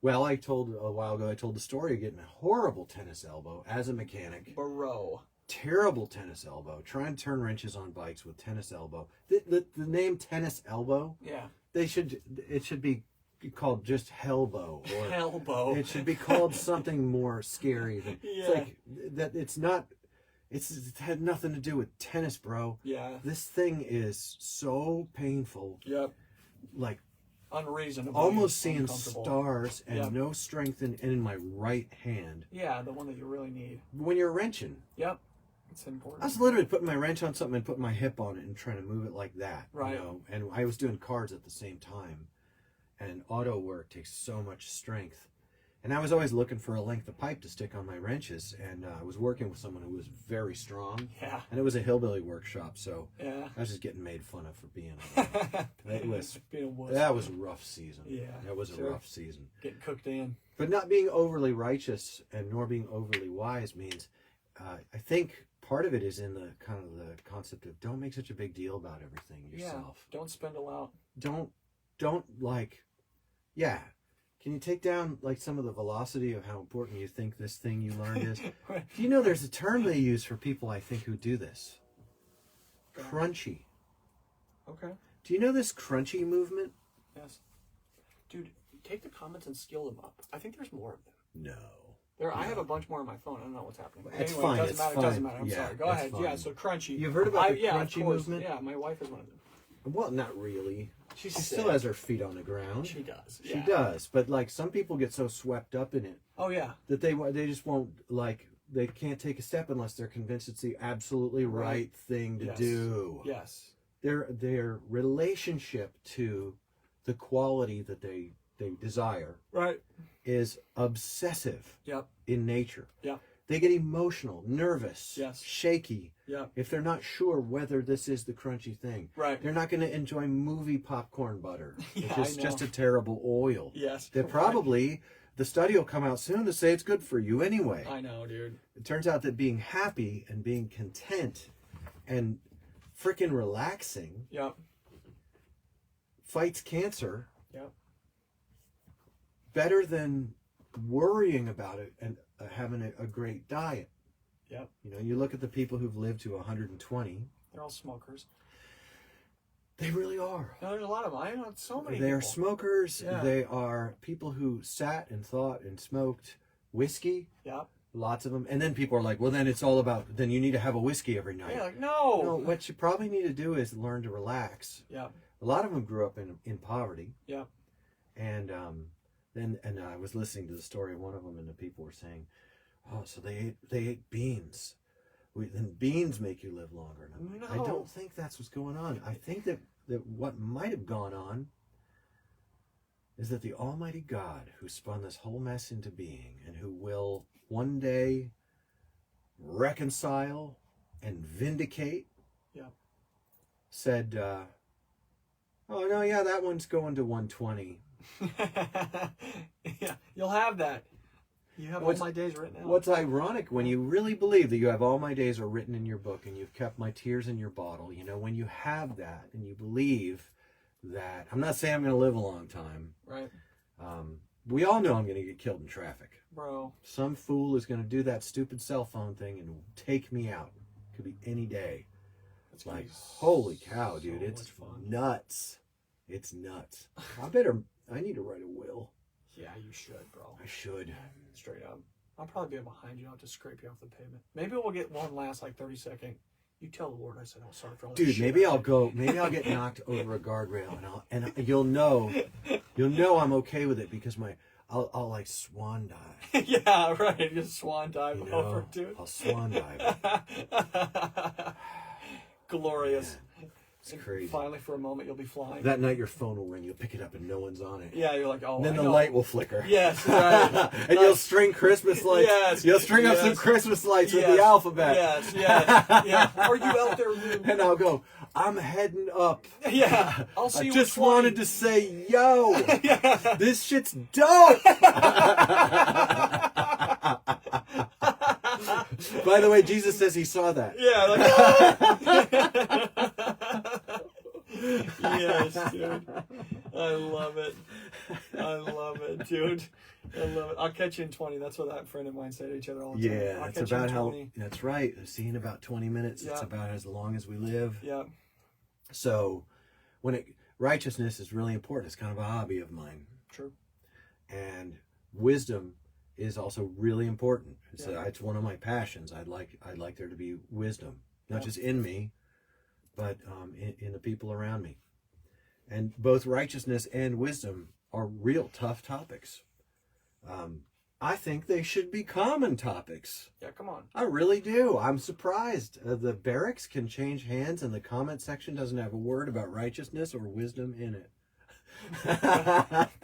[SPEAKER 2] well, I told a while ago, I told the story of getting a horrible tennis elbow as a mechanic.
[SPEAKER 1] Bro.
[SPEAKER 2] Terrible tennis elbow. Trying to turn wrenches on bikes with tennis elbow. The name tennis elbow.
[SPEAKER 1] Yeah.
[SPEAKER 2] It should be called just Hellbow, or
[SPEAKER 1] Hellbow.
[SPEAKER 2] It should be called something more scary. It's like that. It's not. It had nothing to do with tennis, bro.
[SPEAKER 1] Yeah.
[SPEAKER 2] This thing is so painful.
[SPEAKER 1] Yep.
[SPEAKER 2] Like
[SPEAKER 1] unreasonable.
[SPEAKER 2] Almost seeing stars and no strength in my right hand.
[SPEAKER 1] Yeah, the one that you really need.
[SPEAKER 2] When you're wrenching.
[SPEAKER 1] Yep. It's important.
[SPEAKER 2] I was literally putting my wrench on something and putting my hip on it and trying to move it like that.
[SPEAKER 1] Right.
[SPEAKER 2] You know? And I was doing cards at the same time. And auto work takes so much strength. And I was always looking for a length of pipe to stick on my wrenches. And I was working with someone who was very strong.
[SPEAKER 1] Yeah.
[SPEAKER 2] And it was a hillbilly workshop, so
[SPEAKER 1] yeah.
[SPEAKER 2] I was just getting made fun of for being
[SPEAKER 1] a
[SPEAKER 2] that was a rough season.
[SPEAKER 1] Yeah.
[SPEAKER 2] That was a rough season.
[SPEAKER 1] Getting cooked in.
[SPEAKER 2] But not being overly righteous and nor being overly wise means, I think part of it is in the kind of the concept of don't make such a big deal about everything yourself.
[SPEAKER 1] Yeah. Don't spindle out.
[SPEAKER 2] Don't Can you take down some of the velocity of how important you think this thing you learned is? Do you know there's a term they use for people, I think, who do this? Crunchy.
[SPEAKER 1] Okay.
[SPEAKER 2] Do you know this crunchy movement?
[SPEAKER 1] Yes. Dude, take the comments and skill them up. I think there's more of them.
[SPEAKER 2] No.
[SPEAKER 1] I have a bunch more on my phone. I don't know what's happening.
[SPEAKER 2] It's
[SPEAKER 1] anyway,
[SPEAKER 2] fine.
[SPEAKER 1] It doesn't matter. I'm sorry. Go ahead.
[SPEAKER 2] Fine.
[SPEAKER 1] Yeah, so crunchy.
[SPEAKER 2] You've heard about the crunchy movement?
[SPEAKER 1] Yeah, my wife is one of them.
[SPEAKER 2] Well, not really. She
[SPEAKER 1] She's
[SPEAKER 2] still has her feet on the ground.
[SPEAKER 1] She does.
[SPEAKER 2] She does. But some people get so swept up in it.
[SPEAKER 1] Oh yeah.
[SPEAKER 2] That they just won't they can't take a step unless they're convinced it's the absolutely right thing to do.
[SPEAKER 1] Yes.
[SPEAKER 2] Their relationship to the quality that they desire
[SPEAKER 1] is
[SPEAKER 2] obsessive
[SPEAKER 1] Yep.
[SPEAKER 2] in nature.
[SPEAKER 1] Yep.
[SPEAKER 2] They get emotional, nervous,
[SPEAKER 1] Yes.
[SPEAKER 2] shaky.
[SPEAKER 1] Yeah.
[SPEAKER 2] If they're not sure whether this is the crunchy thing.
[SPEAKER 1] Right.
[SPEAKER 2] They're not going to enjoy movie popcorn butter,
[SPEAKER 1] Yeah,
[SPEAKER 2] which is
[SPEAKER 1] I know.
[SPEAKER 2] just a terrible oil.
[SPEAKER 1] Yes.
[SPEAKER 2] They're probably, the study will come out soon to say it's good for you anyway.
[SPEAKER 1] I know, dude.
[SPEAKER 2] It turns out that being happy and being content and freaking relaxing
[SPEAKER 1] Yep.
[SPEAKER 2] fights cancer
[SPEAKER 1] Yep.
[SPEAKER 2] better than worrying about it and having a great diet.
[SPEAKER 1] Yep.
[SPEAKER 2] You know, you look at the people who've lived to 120.
[SPEAKER 1] They're all smokers.
[SPEAKER 2] They really are.
[SPEAKER 1] No, there's a lot of them. I know so many
[SPEAKER 2] They are
[SPEAKER 1] people.
[SPEAKER 2] smokers.
[SPEAKER 1] Yeah.
[SPEAKER 2] They are people who sat and thought and smoked whiskey.
[SPEAKER 1] Yep.
[SPEAKER 2] Lots of them. And then people are like, well, then it's all about, then you need to have a whiskey every night.
[SPEAKER 1] Yeah, like, no.
[SPEAKER 2] No, what you probably need to do is learn to relax.
[SPEAKER 1] Yep.
[SPEAKER 2] A lot of them grew up in poverty.
[SPEAKER 1] Yep.
[SPEAKER 2] And then I was listening to the story of one of them, and the people were saying, oh, so they ate beans. Then beans make you live longer. And I'm like, I
[SPEAKER 1] No.
[SPEAKER 2] don't think that's what's going on. I think that what might have gone on is that the Almighty God, who spun this whole mess into being and who will one day reconcile and vindicate,
[SPEAKER 1] Yep.
[SPEAKER 2] said, oh, no, yeah, that one's going to 120.
[SPEAKER 1] Yeah, you'll have that. You have all my days written out.
[SPEAKER 2] What's ironic, when you really believe that you have all my days are written in your book and you've kept my tears in your bottle, you know, when you have that and you believe that, I'm not saying I'm going to live a long time.
[SPEAKER 1] Right.
[SPEAKER 2] We all know I'm going to get killed in traffic.
[SPEAKER 1] Bro.
[SPEAKER 2] Some fool is going to do that stupid cell phone thing and take me out. Could be any day.
[SPEAKER 1] That's
[SPEAKER 2] Like,
[SPEAKER 1] be
[SPEAKER 2] holy cow,
[SPEAKER 1] so
[SPEAKER 2] dude, it's
[SPEAKER 1] much fun.
[SPEAKER 2] nuts. It's nuts. I need to write a will.
[SPEAKER 1] Yeah, you should, bro.
[SPEAKER 2] I should.
[SPEAKER 1] Straight up. I'll probably be behind you. I'll just scrape you off the pavement. Maybe we'll get one last, like, 30-second. You tell the Lord I said, oh, sorry for all that
[SPEAKER 2] Dude,
[SPEAKER 1] shit
[SPEAKER 2] maybe
[SPEAKER 1] I
[SPEAKER 2] I'll
[SPEAKER 1] did.
[SPEAKER 2] go. Maybe I'll get knocked over a guardrail, and you'll know I'm okay with it because I'll like swan dive.
[SPEAKER 1] Yeah, right. Just swan dive
[SPEAKER 2] You
[SPEAKER 1] over,
[SPEAKER 2] know,
[SPEAKER 1] dude.
[SPEAKER 2] I'll swan dive.
[SPEAKER 1] Glorious.
[SPEAKER 2] It's crazy.
[SPEAKER 1] Finally, for a moment, you'll be flying.
[SPEAKER 2] That night, your phone will ring. You'll pick it up, and no one's on it.
[SPEAKER 1] Yeah, you're like, oh,
[SPEAKER 2] And then
[SPEAKER 1] I
[SPEAKER 2] the
[SPEAKER 1] know.
[SPEAKER 2] light will flicker.
[SPEAKER 1] Yes, right.
[SPEAKER 2] And you'll string Christmas lights.
[SPEAKER 1] Yes.
[SPEAKER 2] You'll string up some
[SPEAKER 1] Yes.
[SPEAKER 2] Christmas lights with
[SPEAKER 1] Yes.
[SPEAKER 2] the alphabet.
[SPEAKER 1] Yes, yeah. Are you out there?
[SPEAKER 2] And I'll go, I'm heading up.
[SPEAKER 1] Yeah. I'll see
[SPEAKER 2] I
[SPEAKER 1] you
[SPEAKER 2] just
[SPEAKER 1] at 20.
[SPEAKER 2] wanted to say, yo, this shit's dope. By the way, Jesus says he saw that.
[SPEAKER 1] Yeah, like, yes, dude. I love it. I love it, dude. I love it. I'll catch you in 20. That's what that friend of mine said to each other all the time.
[SPEAKER 2] Yeah,
[SPEAKER 1] I'll
[SPEAKER 2] that's
[SPEAKER 1] catch you in
[SPEAKER 2] about how.
[SPEAKER 1] 20.
[SPEAKER 2] That's right. I've seen about 20 minutes. It's
[SPEAKER 1] Yeah.
[SPEAKER 2] about as long as we live.
[SPEAKER 1] Yeah.
[SPEAKER 2] So, righteousness is really important. It's kind of a hobby of mine,
[SPEAKER 1] True.
[SPEAKER 2] and wisdom is also really important.
[SPEAKER 1] Yeah.
[SPEAKER 2] It's one of my passions. I'd like there to be wisdom, not
[SPEAKER 1] Yeah.
[SPEAKER 2] just in me, but in the people around me. And both righteousness and wisdom are real tough topics. I think they should be common topics.
[SPEAKER 1] Yeah, come on.
[SPEAKER 2] I really do. I'm surprised. The barracks can change hands and the comment section doesn't have a word about righteousness or wisdom in it.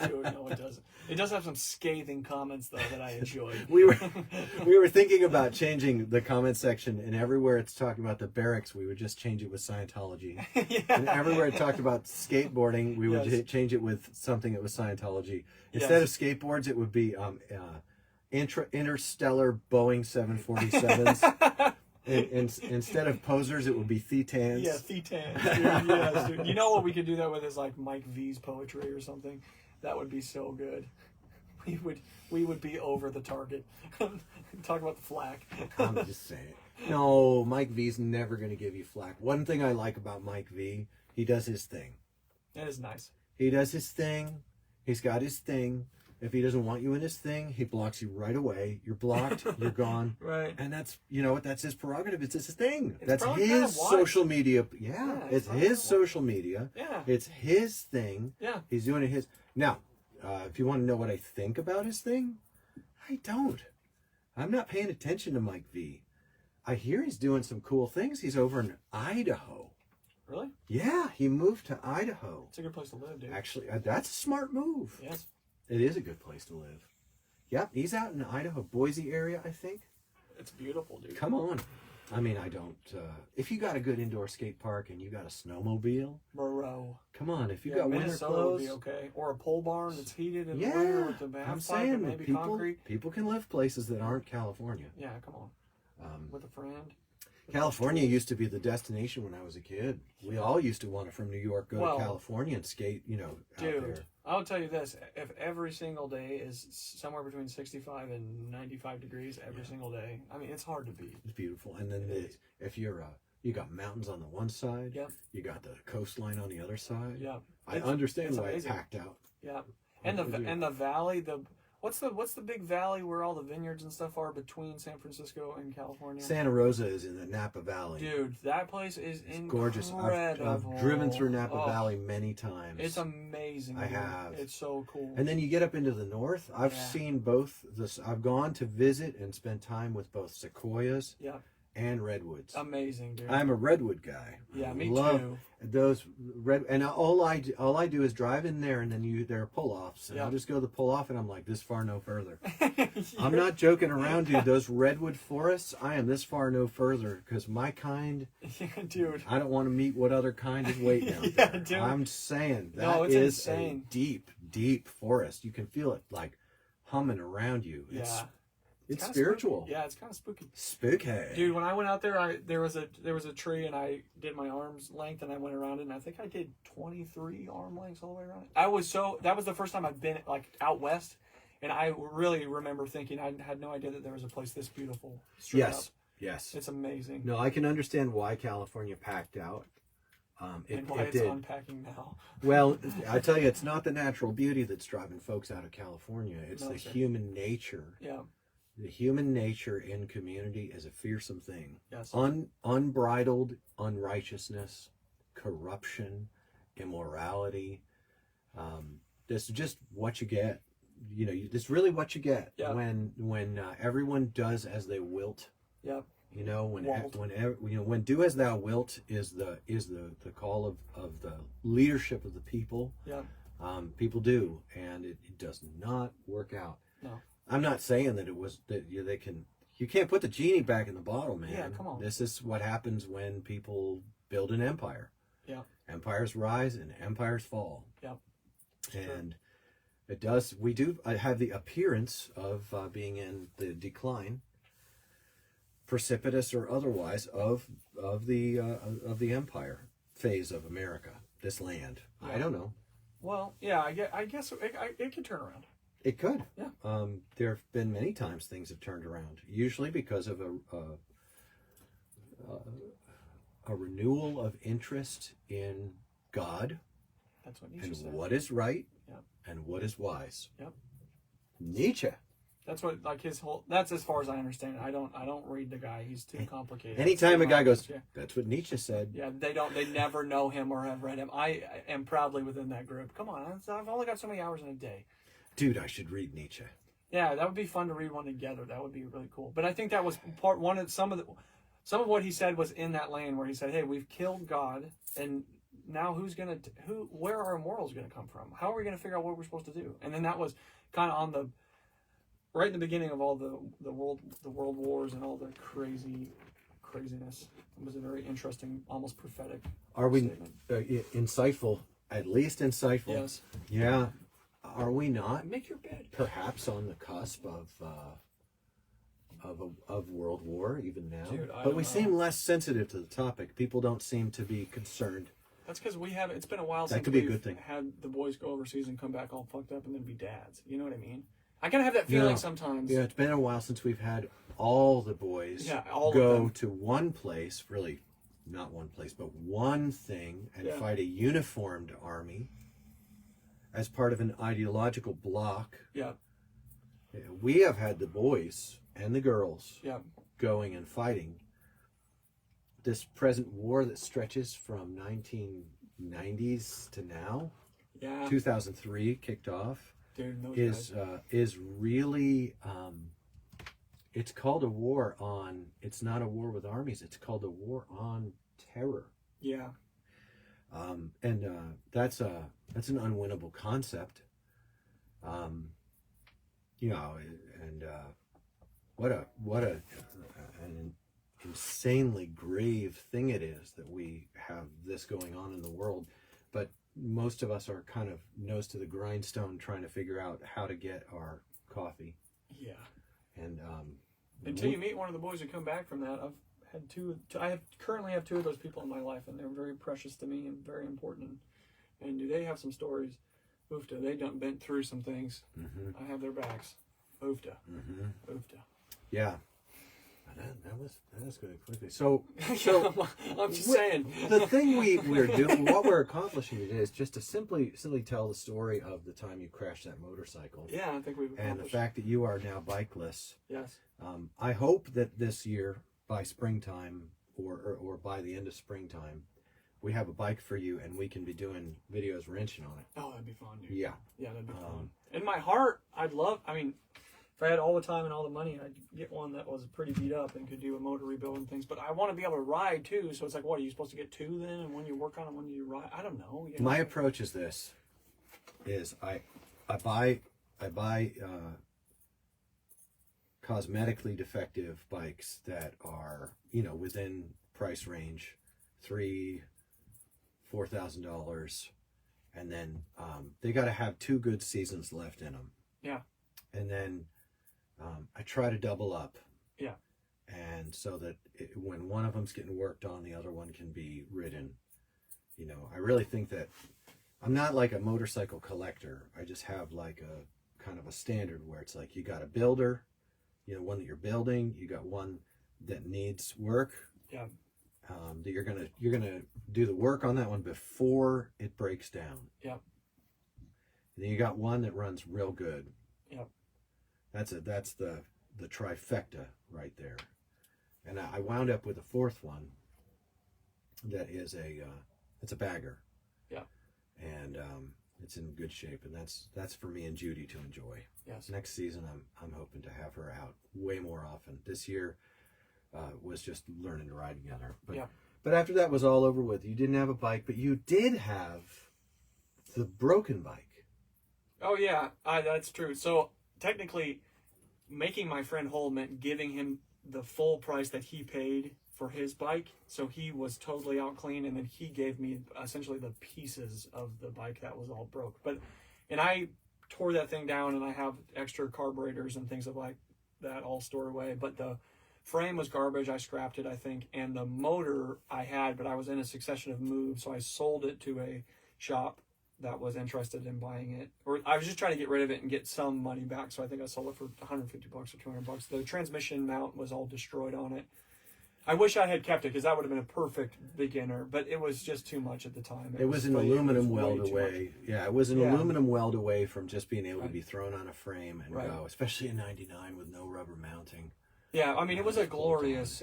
[SPEAKER 1] Dude, no, it doesn't. It does have some scathing comments, though, that I enjoyed.
[SPEAKER 2] We were thinking about changing the comment section, and everywhere it's talking about the barracks, we would just change it with Scientology.
[SPEAKER 1] Yeah.
[SPEAKER 2] And everywhere it talked about skateboarding, we would
[SPEAKER 1] Yes.
[SPEAKER 2] change it with something that was Scientology. Instead
[SPEAKER 1] Yes.
[SPEAKER 2] of skateboards, it would be interstellar Boeing 747s. And instead of posers, it would be thetans.
[SPEAKER 1] Yeah, thetans, dude. Yes, dude. You know what we could do that with is like Mike V's poetry or something. That would be so good. We would be over the target. Talk about the flack.
[SPEAKER 2] I'm just saying. No, Mike V's never going to give you flack. One thing I like about Mike V, he does his thing.
[SPEAKER 1] That is nice.
[SPEAKER 2] He does his thing. He's got his thing. If he doesn't want you in his thing, he blocks you right away. You're blocked. You're gone.
[SPEAKER 1] Right.
[SPEAKER 2] And that's, you know what, that's his prerogative. It's his thing.
[SPEAKER 1] It's
[SPEAKER 2] That's
[SPEAKER 1] probably kind
[SPEAKER 2] his
[SPEAKER 1] of wise.
[SPEAKER 2] social media. Yeah,
[SPEAKER 1] Yeah,
[SPEAKER 2] it's
[SPEAKER 1] probably
[SPEAKER 2] his
[SPEAKER 1] wise.
[SPEAKER 2] social media.
[SPEAKER 1] Yeah.
[SPEAKER 2] It's his thing.
[SPEAKER 1] Yeah.
[SPEAKER 2] He's doing it his. Now, if you want to know what I think about his thing, I don't. I'm not paying attention to Mike V. I hear he's doing some cool things. He's over in Idaho.
[SPEAKER 1] Really?
[SPEAKER 2] Yeah, he moved to Idaho.
[SPEAKER 1] It's a good place to live, dude.
[SPEAKER 2] Actually, that's a smart move.
[SPEAKER 1] Yes.
[SPEAKER 2] It is a good place to live. Yep, he's out in the Idaho, Boise area, I think.
[SPEAKER 1] It's beautiful, dude.
[SPEAKER 2] Come on. I mean, I don't. If you got a good indoor skate park and you got a snowmobile,
[SPEAKER 1] Bro.
[SPEAKER 2] come on. If you got winter
[SPEAKER 1] Minnesota
[SPEAKER 2] clothes,
[SPEAKER 1] would be okay. Or a pole barn that's heated in the
[SPEAKER 2] yeah.
[SPEAKER 1] winter with the half
[SPEAKER 2] I'm
[SPEAKER 1] pipe
[SPEAKER 2] saying
[SPEAKER 1] and
[SPEAKER 2] that
[SPEAKER 1] maybe
[SPEAKER 2] people
[SPEAKER 1] concrete.
[SPEAKER 2] can live places that aren't California.
[SPEAKER 1] Yeah, come on. With a friend.
[SPEAKER 2] California used to be the destination when I was a kid. We all used to want to, from New York, go to California and skate, out there.
[SPEAKER 1] I'll tell you this. If every single day is somewhere between 65 and 95 degrees every single day, I mean, it's hard to beat.
[SPEAKER 2] It's beautiful. And then if you're, you got mountains on the one side, you got the coastline on the other side.
[SPEAKER 1] Yeah.
[SPEAKER 2] I understand why it's packed out.
[SPEAKER 1] Yeah. And the valley, what's the big valley where all the vineyards and stuff are between San Francisco and California?
[SPEAKER 2] Santa Rosa is in the Napa Valley.
[SPEAKER 1] Dude, that place is
[SPEAKER 2] gorgeous. I've driven through Napa Valley many times.
[SPEAKER 1] It's amazing.
[SPEAKER 2] I have.
[SPEAKER 1] It's so cool.
[SPEAKER 2] And then you get up into the north. I've seen both. I've gone to visit and spend time with both sequoias. And redwoods.
[SPEAKER 1] Amazing, dude.
[SPEAKER 2] I'm a redwood guy.
[SPEAKER 1] Yeah, me
[SPEAKER 2] love
[SPEAKER 1] too.
[SPEAKER 2] Those red, and all I do is drive in there, and then there are pull-offs, and I'll just go to the pull-off, and I'm like, this far, no further. I'm not joking around, dude. Those redwood forests, I am this far, no further, because my kind,
[SPEAKER 1] dude,
[SPEAKER 2] I don't want to meet what other kind is waiting out there. Dude. I'm saying that is insane. A deep, deep forest. You can feel it like humming around you. It's spiritual.
[SPEAKER 1] Spooky. Yeah, it's kind of spooky.
[SPEAKER 2] Spooky.
[SPEAKER 1] Dude, when I went out there, there was a tree, and I did my arm's length, and I went around it, and I think I did 23 arm lengths all the way around it. That was the first time I've been like out west, and I really remember thinking I had no idea that there was a place this beautiful.
[SPEAKER 2] Yes.
[SPEAKER 1] It's amazing.
[SPEAKER 2] No, I can understand why California packed out.
[SPEAKER 1] And why it's unpacking now.
[SPEAKER 2] Well, I tell you, it's not the natural beauty that's driving folks out of California. It's the human nature.
[SPEAKER 1] Yeah.
[SPEAKER 2] The human nature in community is a fearsome thing.
[SPEAKER 1] Yes.
[SPEAKER 2] Unbridled unrighteousness, corruption, immorality. This is just what you get. This is really what you get when everyone does as they wilt.
[SPEAKER 1] Yep.
[SPEAKER 2] When do as thou wilt is the call of the leadership of the people.
[SPEAKER 1] Yeah.
[SPEAKER 2] People do, and it does not work out.
[SPEAKER 1] No.
[SPEAKER 2] I'm not saying that you can't put the genie back in the bottle, man.
[SPEAKER 1] Yeah, come on.
[SPEAKER 2] This is what happens when people build an empire.
[SPEAKER 1] Yeah.
[SPEAKER 2] Empires rise and empires fall.
[SPEAKER 1] Yep.
[SPEAKER 2] And it does. We do have the appearance of being in the decline, precipitous or otherwise, of the empire phase of America, this land. Yeah. I don't know.
[SPEAKER 1] Well, yeah, I guess it could turn around.
[SPEAKER 2] It could.
[SPEAKER 1] Yeah.
[SPEAKER 2] There have been many times things have turned around, usually because of a renewal of interest in God.
[SPEAKER 1] That's what Nietzsche said.
[SPEAKER 2] What is right.
[SPEAKER 1] Yep.
[SPEAKER 2] And what is wise.
[SPEAKER 1] Yep.
[SPEAKER 2] Nietzsche.
[SPEAKER 1] That's what his whole. That's as far as I understand it. I don't read the guy. He's too complicated.
[SPEAKER 2] Anytime a guy goes, that's what Nietzsche said.
[SPEAKER 1] Yeah, they never know him or have read him. I am proudly within that group. Come on, I've only got so many hours in a day.
[SPEAKER 2] Dude, I should read Nietzsche.
[SPEAKER 1] Yeah, that would be fun to read one together. That would be really cool. But I think that was some of what he said was in that lane where he said, "Hey, we've killed God, and now where are our morals going to come from? How are we going to figure out what we're supposed to do?" And then that was kind of right in the beginning of all the world wars and all the craziness. It was a very interesting, almost prophetic.
[SPEAKER 2] Are we insightful? At least insightful.
[SPEAKER 1] Yes.
[SPEAKER 2] Yeah. Are we not?
[SPEAKER 1] Make your bed.
[SPEAKER 2] Perhaps on the cusp of world war even now.
[SPEAKER 1] Dude,
[SPEAKER 2] but we seem less sensitive to the topic. People don't seem to be concerned.
[SPEAKER 1] That's because it's been a while
[SPEAKER 2] that
[SPEAKER 1] since
[SPEAKER 2] could be a good thing.
[SPEAKER 1] Had the boys go overseas and come back all fucked up and then be dads. You know what I mean? I kind of have that feeling sometimes.
[SPEAKER 2] Yeah, it's been a while since we've had all the boys go to one place, really not one place, but one thing, and fight a uniformed army as part of an ideological bloc.
[SPEAKER 1] Yeah.
[SPEAKER 2] We have had the boys and the girls going and fighting this present war that stretches from 1990s to now.
[SPEAKER 1] Yeah.
[SPEAKER 2] 2003 kicked off.
[SPEAKER 1] Dude,
[SPEAKER 2] is really it's called a war on. It's not a war with armies. It's called a war on terror.
[SPEAKER 1] Yeah.
[SPEAKER 2] And that's an unwinnable concept. And what a insanely grave thing it is that we have this going on in the world. But most of us are kind of nose to the grindstone trying to figure out how to get our coffee.
[SPEAKER 1] Yeah.
[SPEAKER 2] And
[SPEAKER 1] until you meet one of the boys who come back from that, I've had I currently have two of those people in my life, and they're very precious to me and very important. And do they have some stories? Oofta, they done been through some things. I have their backs. Oofta. Oofta.
[SPEAKER 2] Yeah. That was going quickly. So
[SPEAKER 1] I'm just saying.
[SPEAKER 2] The thing we're doing, what we're accomplishing today, is just to simply tell the story of the time you crashed that motorcycle.
[SPEAKER 1] Yeah, I think we've accomplished.
[SPEAKER 2] And the fact that you are now bikeless.
[SPEAKER 1] Yes.
[SPEAKER 2] I hope that this year, by springtime or by the end of springtime, we have a bike for you and we can be doing videos wrenching on it.
[SPEAKER 1] Oh, that'd be fun, dude.
[SPEAKER 2] Yeah.
[SPEAKER 1] Yeah, that'd be fun. In my heart, if I had all the time and all the money, I'd get one that was pretty beat up and could do a motor rebuild and things. But I want to be able to ride too. So it's like, what, are you supposed to get two then? And when you work on it, when you ride? I don't know. You know?
[SPEAKER 2] My approach is this: I buy cosmetically defective bikes that are, within price range, $3,000-$4,000, and then they got to have 2 good seasons left in them.
[SPEAKER 1] Yeah.
[SPEAKER 2] And then I try to double up.
[SPEAKER 1] Yeah.
[SPEAKER 2] And so that when one of them's getting worked on, the other one can be ridden. I really think that I'm not like a motorcycle collector. I just have like a kind of a standard where it's like you got a builder, one that you're building, you got one that needs work.
[SPEAKER 1] Yeah.
[SPEAKER 2] That you're gonna do the work on that one before it breaks down.
[SPEAKER 1] Yeah.
[SPEAKER 2] And then you got one that runs real good.
[SPEAKER 1] Yeah.
[SPEAKER 2] That's the trifecta right there. And I wound up with a fourth one that is it's a bagger.
[SPEAKER 1] Yeah.
[SPEAKER 2] And it's in good shape, and that's for me and Judy to enjoy.
[SPEAKER 1] Yes.
[SPEAKER 2] Next season I'm hoping to have her out way more often. This year was just learning to ride together. But after that was all over with, you didn't have a bike, but you did have the broken bike.
[SPEAKER 1] Oh yeah, that's true. So technically, making my friend whole meant giving him the full price that he paid for his bike. So he was totally out clean, and then he gave me essentially the pieces of the bike that was all broke. And I tore that thing down, and I have extra carburetors and things like that all stored away. But the frame was garbage. I scrapped it, I think. And the motor I had, but I was in a succession of moves, so I sold it to a shop that was interested in buying it. Or I was just trying to get rid of it and get some money back. So I think I sold it for $150 or $200. The transmission mount was all destroyed on it. I wish I had kept it because that would have been a perfect beginner, but it was just too much at the time.
[SPEAKER 2] It was an aluminum weld away. Yeah, it was an aluminum weld away from just being able to be thrown on a frame and go, especially in '99 with no rubber mounting.
[SPEAKER 1] Yeah, I mean, it was a glorious.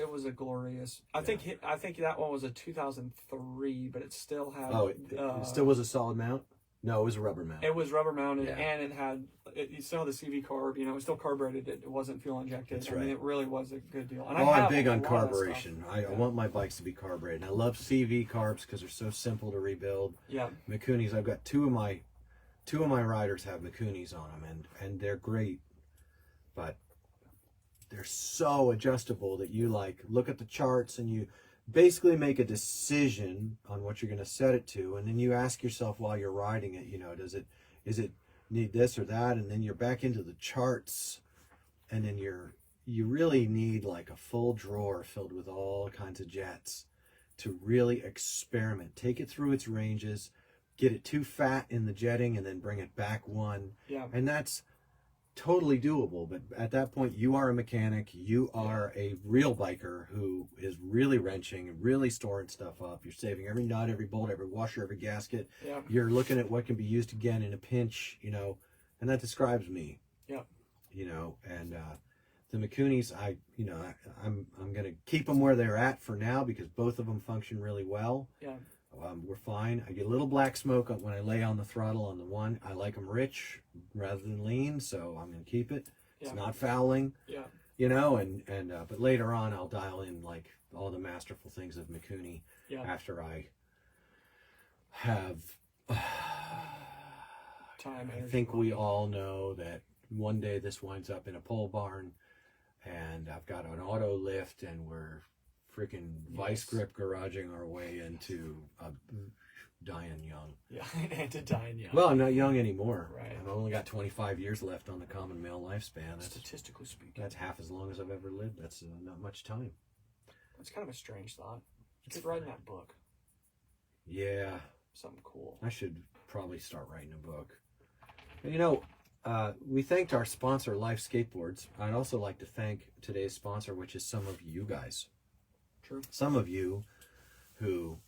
[SPEAKER 1] I think that one was a 2003, but it still had.
[SPEAKER 2] Oh, it still was a solid mount. No, it was a rubber mount.
[SPEAKER 1] It was rubber mounted, and it had. You still had the CV carb. It was still carbureted. It wasn't fuel injected.
[SPEAKER 2] That's right.
[SPEAKER 1] I mean, it really was a good deal. And
[SPEAKER 2] I'm big on carburation. I want my bikes to be carbureted. I love CV carbs because they're so simple to rebuild.
[SPEAKER 1] Yeah.
[SPEAKER 2] Mikunis. I've got two of my riders have Mikunis on them, and they're great, but they're so adjustable that you look at the charts and you basically make a decision on what you're going to set it to, and then you ask yourself while you're riding it, is it need this or that, and then you're back into the charts, and then you really need like a full drawer filled with all kinds of jets to really experiment, take it through its ranges, get it too fat in the jetting, and then bring it back one.
[SPEAKER 1] Yeah.
[SPEAKER 2] And that's totally doable, but at that point you are a mechanic, you are a real biker who is really wrenching and really storing stuff up. You're saving every nut, every bolt, every washer, every gasket.
[SPEAKER 1] Yeah.
[SPEAKER 2] You're looking at what can be used again in a pinch, and that describes me.
[SPEAKER 1] Yeah.
[SPEAKER 2] And the Mikunis, I'm gonna keep them where they're at for now because both of them function really well.
[SPEAKER 1] Yeah.
[SPEAKER 2] We're fine. I get a little black smoke when I lay on the throttle on the one. I like them rich rather than lean, so I'm going to keep it. It's not fouling.
[SPEAKER 1] Yeah.
[SPEAKER 2] But later on I'll dial in like all the masterful things of Mikuni after I have
[SPEAKER 1] time.
[SPEAKER 2] I think we all know that one day this winds up in a pole barn and I've got an auto lift and we're freaking vice grip garaging our way into dying young.
[SPEAKER 1] Yeah, and to dying young.
[SPEAKER 2] Well, I'm not young anymore.
[SPEAKER 1] Right.
[SPEAKER 2] I've only got 25 years left on the common male lifespan.
[SPEAKER 1] Statistically speaking.
[SPEAKER 2] That's half as long as I've ever lived. That's not much time.
[SPEAKER 1] It's kind of a strange thought. You could write in that book.
[SPEAKER 2] Yeah.
[SPEAKER 1] Something cool.
[SPEAKER 2] I should probably start writing a book. And, you know, we thanked our sponsor, Life Skateboards. I'd also like to thank today's sponsor, which is some of you guys.
[SPEAKER 1] True.
[SPEAKER 2] Some of you who,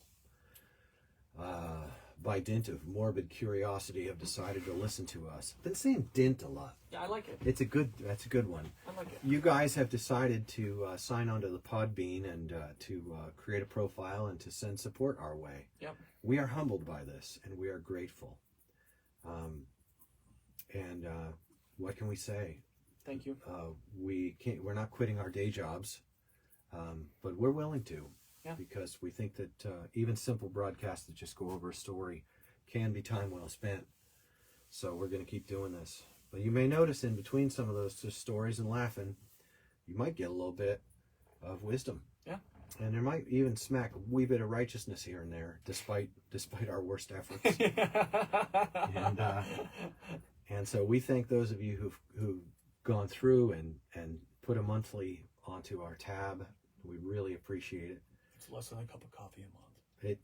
[SPEAKER 2] by dint of morbid curiosity, have decided to listen to us. I've been saying dint a lot.
[SPEAKER 1] Yeah, I like it.
[SPEAKER 2] That's a good one.
[SPEAKER 1] I like it.
[SPEAKER 2] You guys have decided to sign on to the Podbean and to create a profile and to send support our way.
[SPEAKER 1] Yep.
[SPEAKER 2] We are humbled by this, and we are grateful. And what can we say?
[SPEAKER 1] Thank you.
[SPEAKER 2] We're not quitting our day jobs, but we're willing to.
[SPEAKER 1] Yeah.
[SPEAKER 2] Because we think that even simple broadcasts that just go over a story can be time well spent. So we're going to keep doing this. But you may notice in between some of those just stories and laughing, you might get a little bit of wisdom.
[SPEAKER 1] Yeah.
[SPEAKER 2] And there might even smack a wee bit of righteousness here and there, despite our worst efforts. And so we thank those of you who've gone through and put a monthly onto our tab. We really appreciate it.
[SPEAKER 1] It's less than a cup of coffee a month.
[SPEAKER 2] It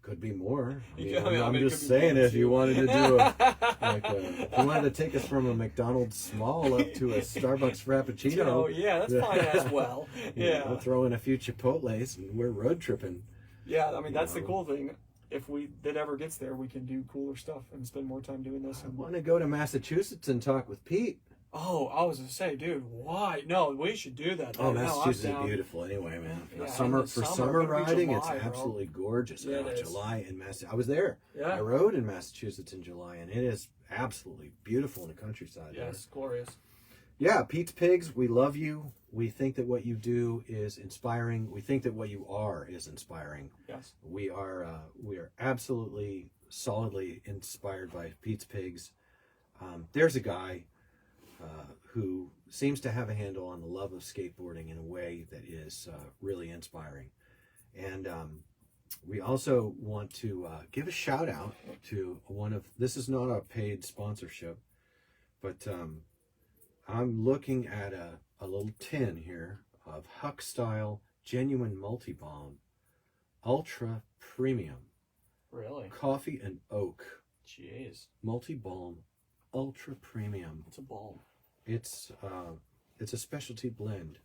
[SPEAKER 2] could be more.
[SPEAKER 1] I'm
[SPEAKER 2] just saying, if you wanted to do if you wanted to take us from a McDonald's small up to a Starbucks Frappuccino,
[SPEAKER 1] yeah, that's fine as well. Yeah,
[SPEAKER 2] we'll throw in a few Chipotles and we're road tripping.
[SPEAKER 1] Yeah, I mean that's the cool thing. If it ever gets there, we can do cooler stuff and spend more time doing this.
[SPEAKER 2] I want to go to Massachusetts and talk with Pete.
[SPEAKER 1] Oh, I was gonna say, dude, why? No, we should do that.
[SPEAKER 2] Oh, Massachusetts is beautiful anyway, man.
[SPEAKER 1] Yeah,
[SPEAKER 2] Summer riding,
[SPEAKER 1] July,
[SPEAKER 2] it's absolutely gorgeous.
[SPEAKER 1] Yeah, it is.
[SPEAKER 2] July in Massachusetts. I was there.
[SPEAKER 1] Yeah.
[SPEAKER 2] I rode in Massachusetts in July, and it is absolutely beautiful in the countryside.
[SPEAKER 1] Yes, glorious.
[SPEAKER 2] Yeah, Pete's Pigs, we love you. We think that what you do is inspiring. We think that what you are is inspiring.
[SPEAKER 1] Yes.
[SPEAKER 2] We are absolutely solidly inspired by Pete's Pigs. There's a guy who seems to have a handle on the love of skateboarding in a way that is really inspiring. And we also want to give a shout out to this is not a paid sponsorship, but I'm looking at a little tin here of Huck Style Genuine Multi-Balm Ultra Premium.
[SPEAKER 1] Really?
[SPEAKER 2] Coffee and Oak.
[SPEAKER 1] Jeez.
[SPEAKER 2] Multi-Balm Ultra Premium.
[SPEAKER 1] It's a balm.
[SPEAKER 2] It's a specialty blend.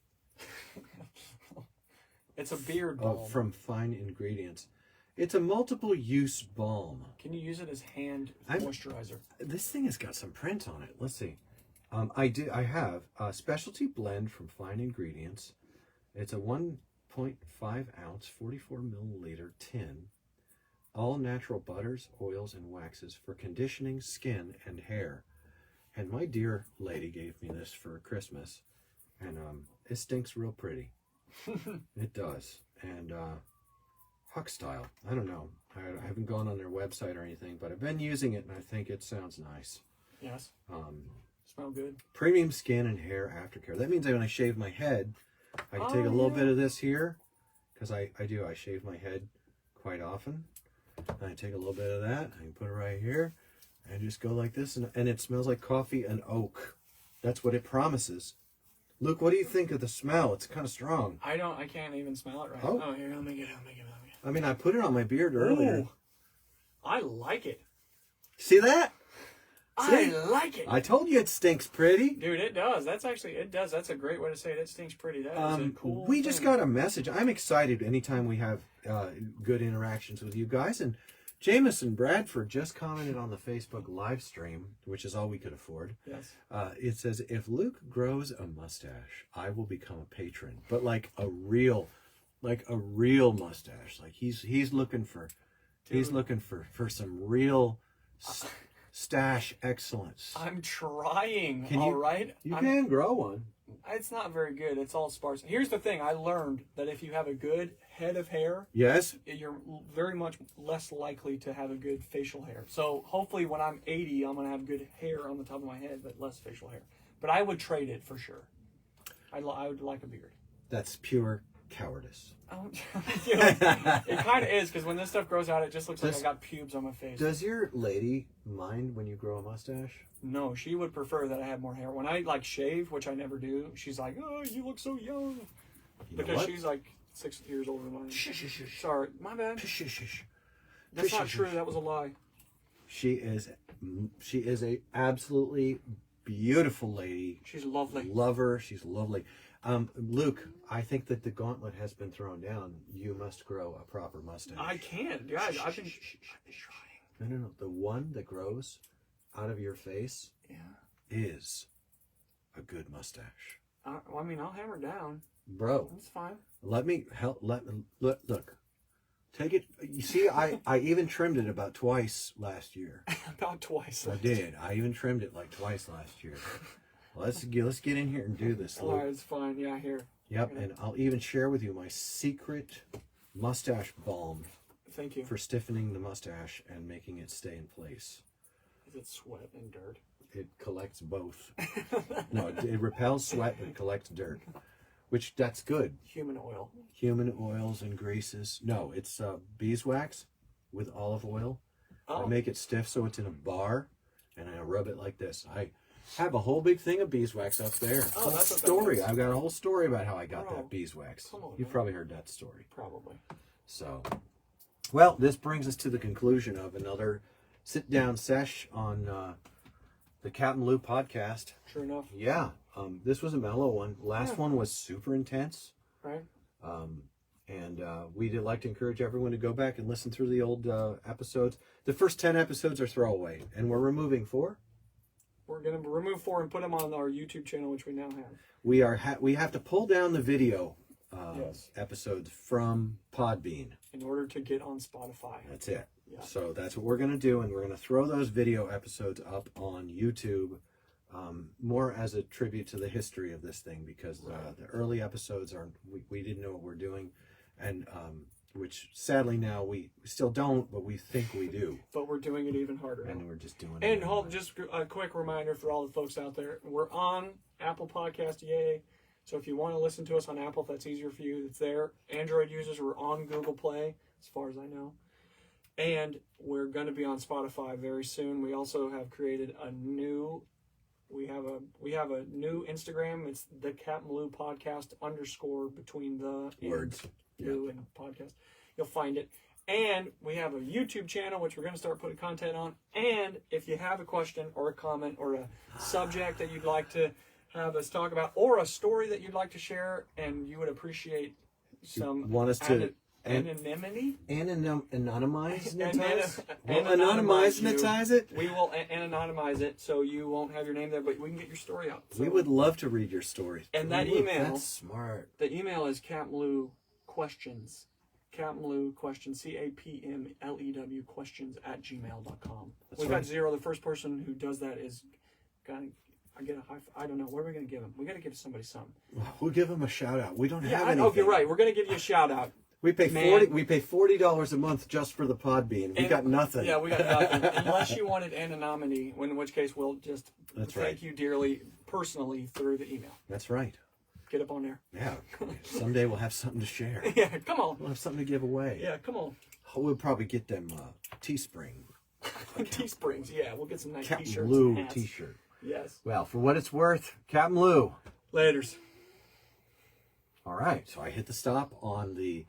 [SPEAKER 1] It's a beard balm.
[SPEAKER 2] From fine ingredients. It's a multiple use balm.
[SPEAKER 1] Can you use it as hand moisturizer? This
[SPEAKER 2] thing has got some print on it. Let's see. I have a specialty blend from fine ingredients. It's a 1.5 ounce, 44 milliliter tin. All natural butters, oils, and waxes for conditioning skin and hair. And my dear lady gave me this for Christmas, and it stinks real pretty. It does. And Huck Style, I don't know. I haven't gone on their website or anything, but I've been using it, and I think it sounds nice.
[SPEAKER 1] Yes. Smell good.
[SPEAKER 2] Premium skin and hair aftercare. That means that when I shave my head, I can take a little bit of this here, because I shave my head quite often. And I take a little bit of that, I can put it right here, and just go like this, and it smells like coffee and oak. That's what it promises. Luke, what do you think of the smell? It's kind of strong.
[SPEAKER 1] I can't even smell it right.
[SPEAKER 2] Oh,
[SPEAKER 1] here, let me get it.
[SPEAKER 2] I mean, I put it on my beard earlier.
[SPEAKER 1] Ooh, I like it.
[SPEAKER 2] See that?
[SPEAKER 1] I like it.
[SPEAKER 2] I told you it stinks pretty.
[SPEAKER 1] Dude, it does. That's a great way to say it. It stinks pretty. That is a cool
[SPEAKER 2] We just got a message. I'm excited anytime we have good interactions with you guys. And Jameson Bradford just commented on the Facebook live stream, which is all we could afford.
[SPEAKER 1] Yes.
[SPEAKER 2] It says, if Luke grows a mustache, I will become a patron. But like a real mustache. Like he's looking for some real stash excellence.
[SPEAKER 1] I'm trying.
[SPEAKER 2] You can grow one.
[SPEAKER 1] It's not very good. It's all sparse. Here's the thing. I learned that if you have a good head of hair,
[SPEAKER 2] yes,
[SPEAKER 1] you're very much less likely to have a good facial hair. So hopefully when I'm 80, I'm going to have good hair on the top of my head, but less facial hair. But I would trade it for sure. I would like a beard.
[SPEAKER 2] That's pure cowardice.
[SPEAKER 1] Oh, you know, it kind of is, because when this stuff grows out, it just looks like I got pubes on my face.
[SPEAKER 2] Does your lady mind when you grow a mustache?
[SPEAKER 1] No, she would prefer that I had more hair. When I like shave, which I never do, she's like, "Oh, you look so young," because she's like 6 years older than I am. Sorry, my bad. That's not true. That was a lie.
[SPEAKER 2] She is a absolutely beautiful lady.
[SPEAKER 1] She's lovely.
[SPEAKER 2] Love her. She's lovely. Luke, I think that the gauntlet has been thrown down. You must grow a proper mustache.
[SPEAKER 1] I can't, guys. I've been trying.
[SPEAKER 2] No. The one that grows out of your face is a good mustache.
[SPEAKER 1] Well, I mean, I'll hammer it down.
[SPEAKER 2] Bro.
[SPEAKER 1] That's fine.
[SPEAKER 2] Let me help. Look. Take it. You see, I even trimmed it about twice last year.
[SPEAKER 1] About twice.
[SPEAKER 2] I did. I even trimmed it like twice last year. Let's get in here and do this, Luke.
[SPEAKER 1] All right, it's fine. Yeah, here.
[SPEAKER 2] Yep, and I'll even share with you my secret mustache balm.
[SPEAKER 1] Thank you.
[SPEAKER 2] For stiffening the mustache and making it stay in place.
[SPEAKER 1] Is it sweat and dirt?
[SPEAKER 2] It collects both. No, it repels sweat and collects dirt, which that's good.
[SPEAKER 1] Human oil.
[SPEAKER 2] Human oils and greases. No, it's beeswax with olive oil. I make it stiff so it's in a bar, and I rub it like this. I have a whole big thing of beeswax up there.
[SPEAKER 1] Oh, that's a
[SPEAKER 2] story. I've got a whole story about how I got that beeswax.
[SPEAKER 1] Come on,
[SPEAKER 2] You've probably heard that story.
[SPEAKER 1] Probably.
[SPEAKER 2] So, well, this brings us to the conclusion of another sit-down sesh on the CapmLew podcast.
[SPEAKER 1] Sure enough.
[SPEAKER 2] Yeah, this was a mellow one. Last one was super intense.
[SPEAKER 1] Right.
[SPEAKER 2] And we'd like to encourage everyone to go back and listen through the old episodes. The first 10 episodes are throwaway, and we're removing 4.
[SPEAKER 1] We're going to remove 4 and put them on our YouTube channel, which we now have.
[SPEAKER 2] We have to pull down the video
[SPEAKER 1] Yes.
[SPEAKER 2] episodes from Podbean.
[SPEAKER 1] In order to get on Spotify.
[SPEAKER 2] That's it.
[SPEAKER 1] Yeah.
[SPEAKER 2] So that's what we're going to do, and we're going to throw those video episodes up on YouTube, more as a tribute to the history of this thing, because the early episodes we didn't know what we're doing, and which sadly now we still don't, but we think we do.
[SPEAKER 1] But we're doing it even harder.
[SPEAKER 2] And we're just doing it.
[SPEAKER 1] And just a quick reminder for all the folks out there, we're on Apple Podcast, yay. So if you want to listen to us on Apple, if that's easier for you, it's there. Android users, we're on Google Play, as far as I know. And we're going to be on Spotify very soon. We also have created a new, we have a new Instagram. It's the CapmLew podcast _ between the
[SPEAKER 2] words.
[SPEAKER 1] Lew and podcast. You'll find it. And we have a YouTube channel, which we're going to start putting content on. And if you have a question or a comment or a subject that you'd like to have us talk about, or a story that you'd like to share, and you would appreciate some anonymity?
[SPEAKER 2] Anonymize it?
[SPEAKER 1] We will anonymize it, so you won't have your name there, but we can get your story out. So,
[SPEAKER 2] we would love to read your stories.
[SPEAKER 1] And that email,
[SPEAKER 2] that's smart.
[SPEAKER 1] The email is CapmLew questions. CapmLew questions, CapmLew questions @gmail.com. We've got 0. The first person who does that is gonna. I get a high. I don't know. What are we going to give him? We got to give somebody something.
[SPEAKER 2] We'll give him a shout out. We don't have anything.
[SPEAKER 1] Oh, you're right. We're going to give you a shout out.
[SPEAKER 2] We pay $40 a month just for the Podbean. We got nothing.
[SPEAKER 1] Yeah, we got nothing. Unless you wanted anonymity, in which case we'll just thank you dearly, personally, through the email.
[SPEAKER 2] That's right.
[SPEAKER 1] Get up on there.
[SPEAKER 2] Yeah. Someday we'll have something to share.
[SPEAKER 1] Yeah, come on.
[SPEAKER 2] We'll have something to give away.
[SPEAKER 1] Yeah, come on.
[SPEAKER 2] We'll probably get them Teespring.
[SPEAKER 1] Teesprings, yeah. We'll get some nice t-shirts.
[SPEAKER 2] CapmLew t-shirt.
[SPEAKER 1] Yes.
[SPEAKER 2] Well, for what it's worth, CapmLew.
[SPEAKER 1] Laters.
[SPEAKER 2] All right. So I hit the stop on the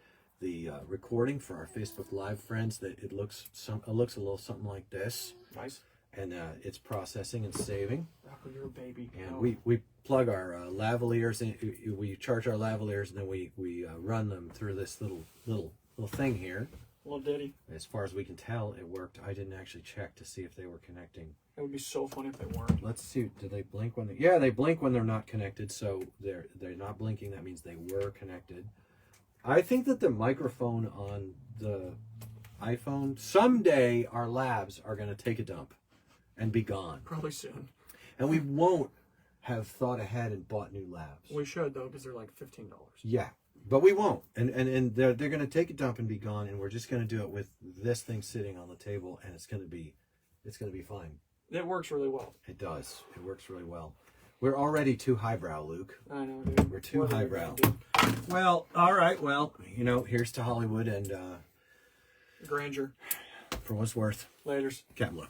[SPEAKER 2] recording for our Facebook Live friends. That it looks a little something like this.
[SPEAKER 1] Nice.
[SPEAKER 2] And it's processing and saving.
[SPEAKER 1] Rocker, you're a baby.
[SPEAKER 2] And we plug our lavaliers in. We charge our lavaliers, and then we run them through this little thing here.
[SPEAKER 1] Little ditty.
[SPEAKER 2] As far as we can tell, it worked. I didn't actually check to see if they were connecting.
[SPEAKER 1] It would be so funny if they weren't.
[SPEAKER 2] Let's see. Do they blink when they? Yeah, they blink when they're not connected. So they're not blinking. That means they were connected. I think that the microphone on the iPhone, someday our labs are going to take a dump and be gone.
[SPEAKER 1] Probably soon.
[SPEAKER 2] And we won't have thought ahead and bought new labs.
[SPEAKER 1] We should though, because they're like $15.
[SPEAKER 2] Yeah. But we won't, and they're going to take a dump and be gone, and we're just going to do it with this thing sitting on the table, and it's going to be fine.
[SPEAKER 1] It works really well.
[SPEAKER 2] It does. It works really well. We're already too highbrow, Luke.
[SPEAKER 1] I know, dude.
[SPEAKER 2] We're too
[SPEAKER 1] What are we
[SPEAKER 2] highbrow.
[SPEAKER 1] gonna do?
[SPEAKER 2] Well, all right. Well, here's to Hollywood and
[SPEAKER 1] Grandeur.
[SPEAKER 2] for what's worth,
[SPEAKER 1] Laters.
[SPEAKER 2] CapmLew.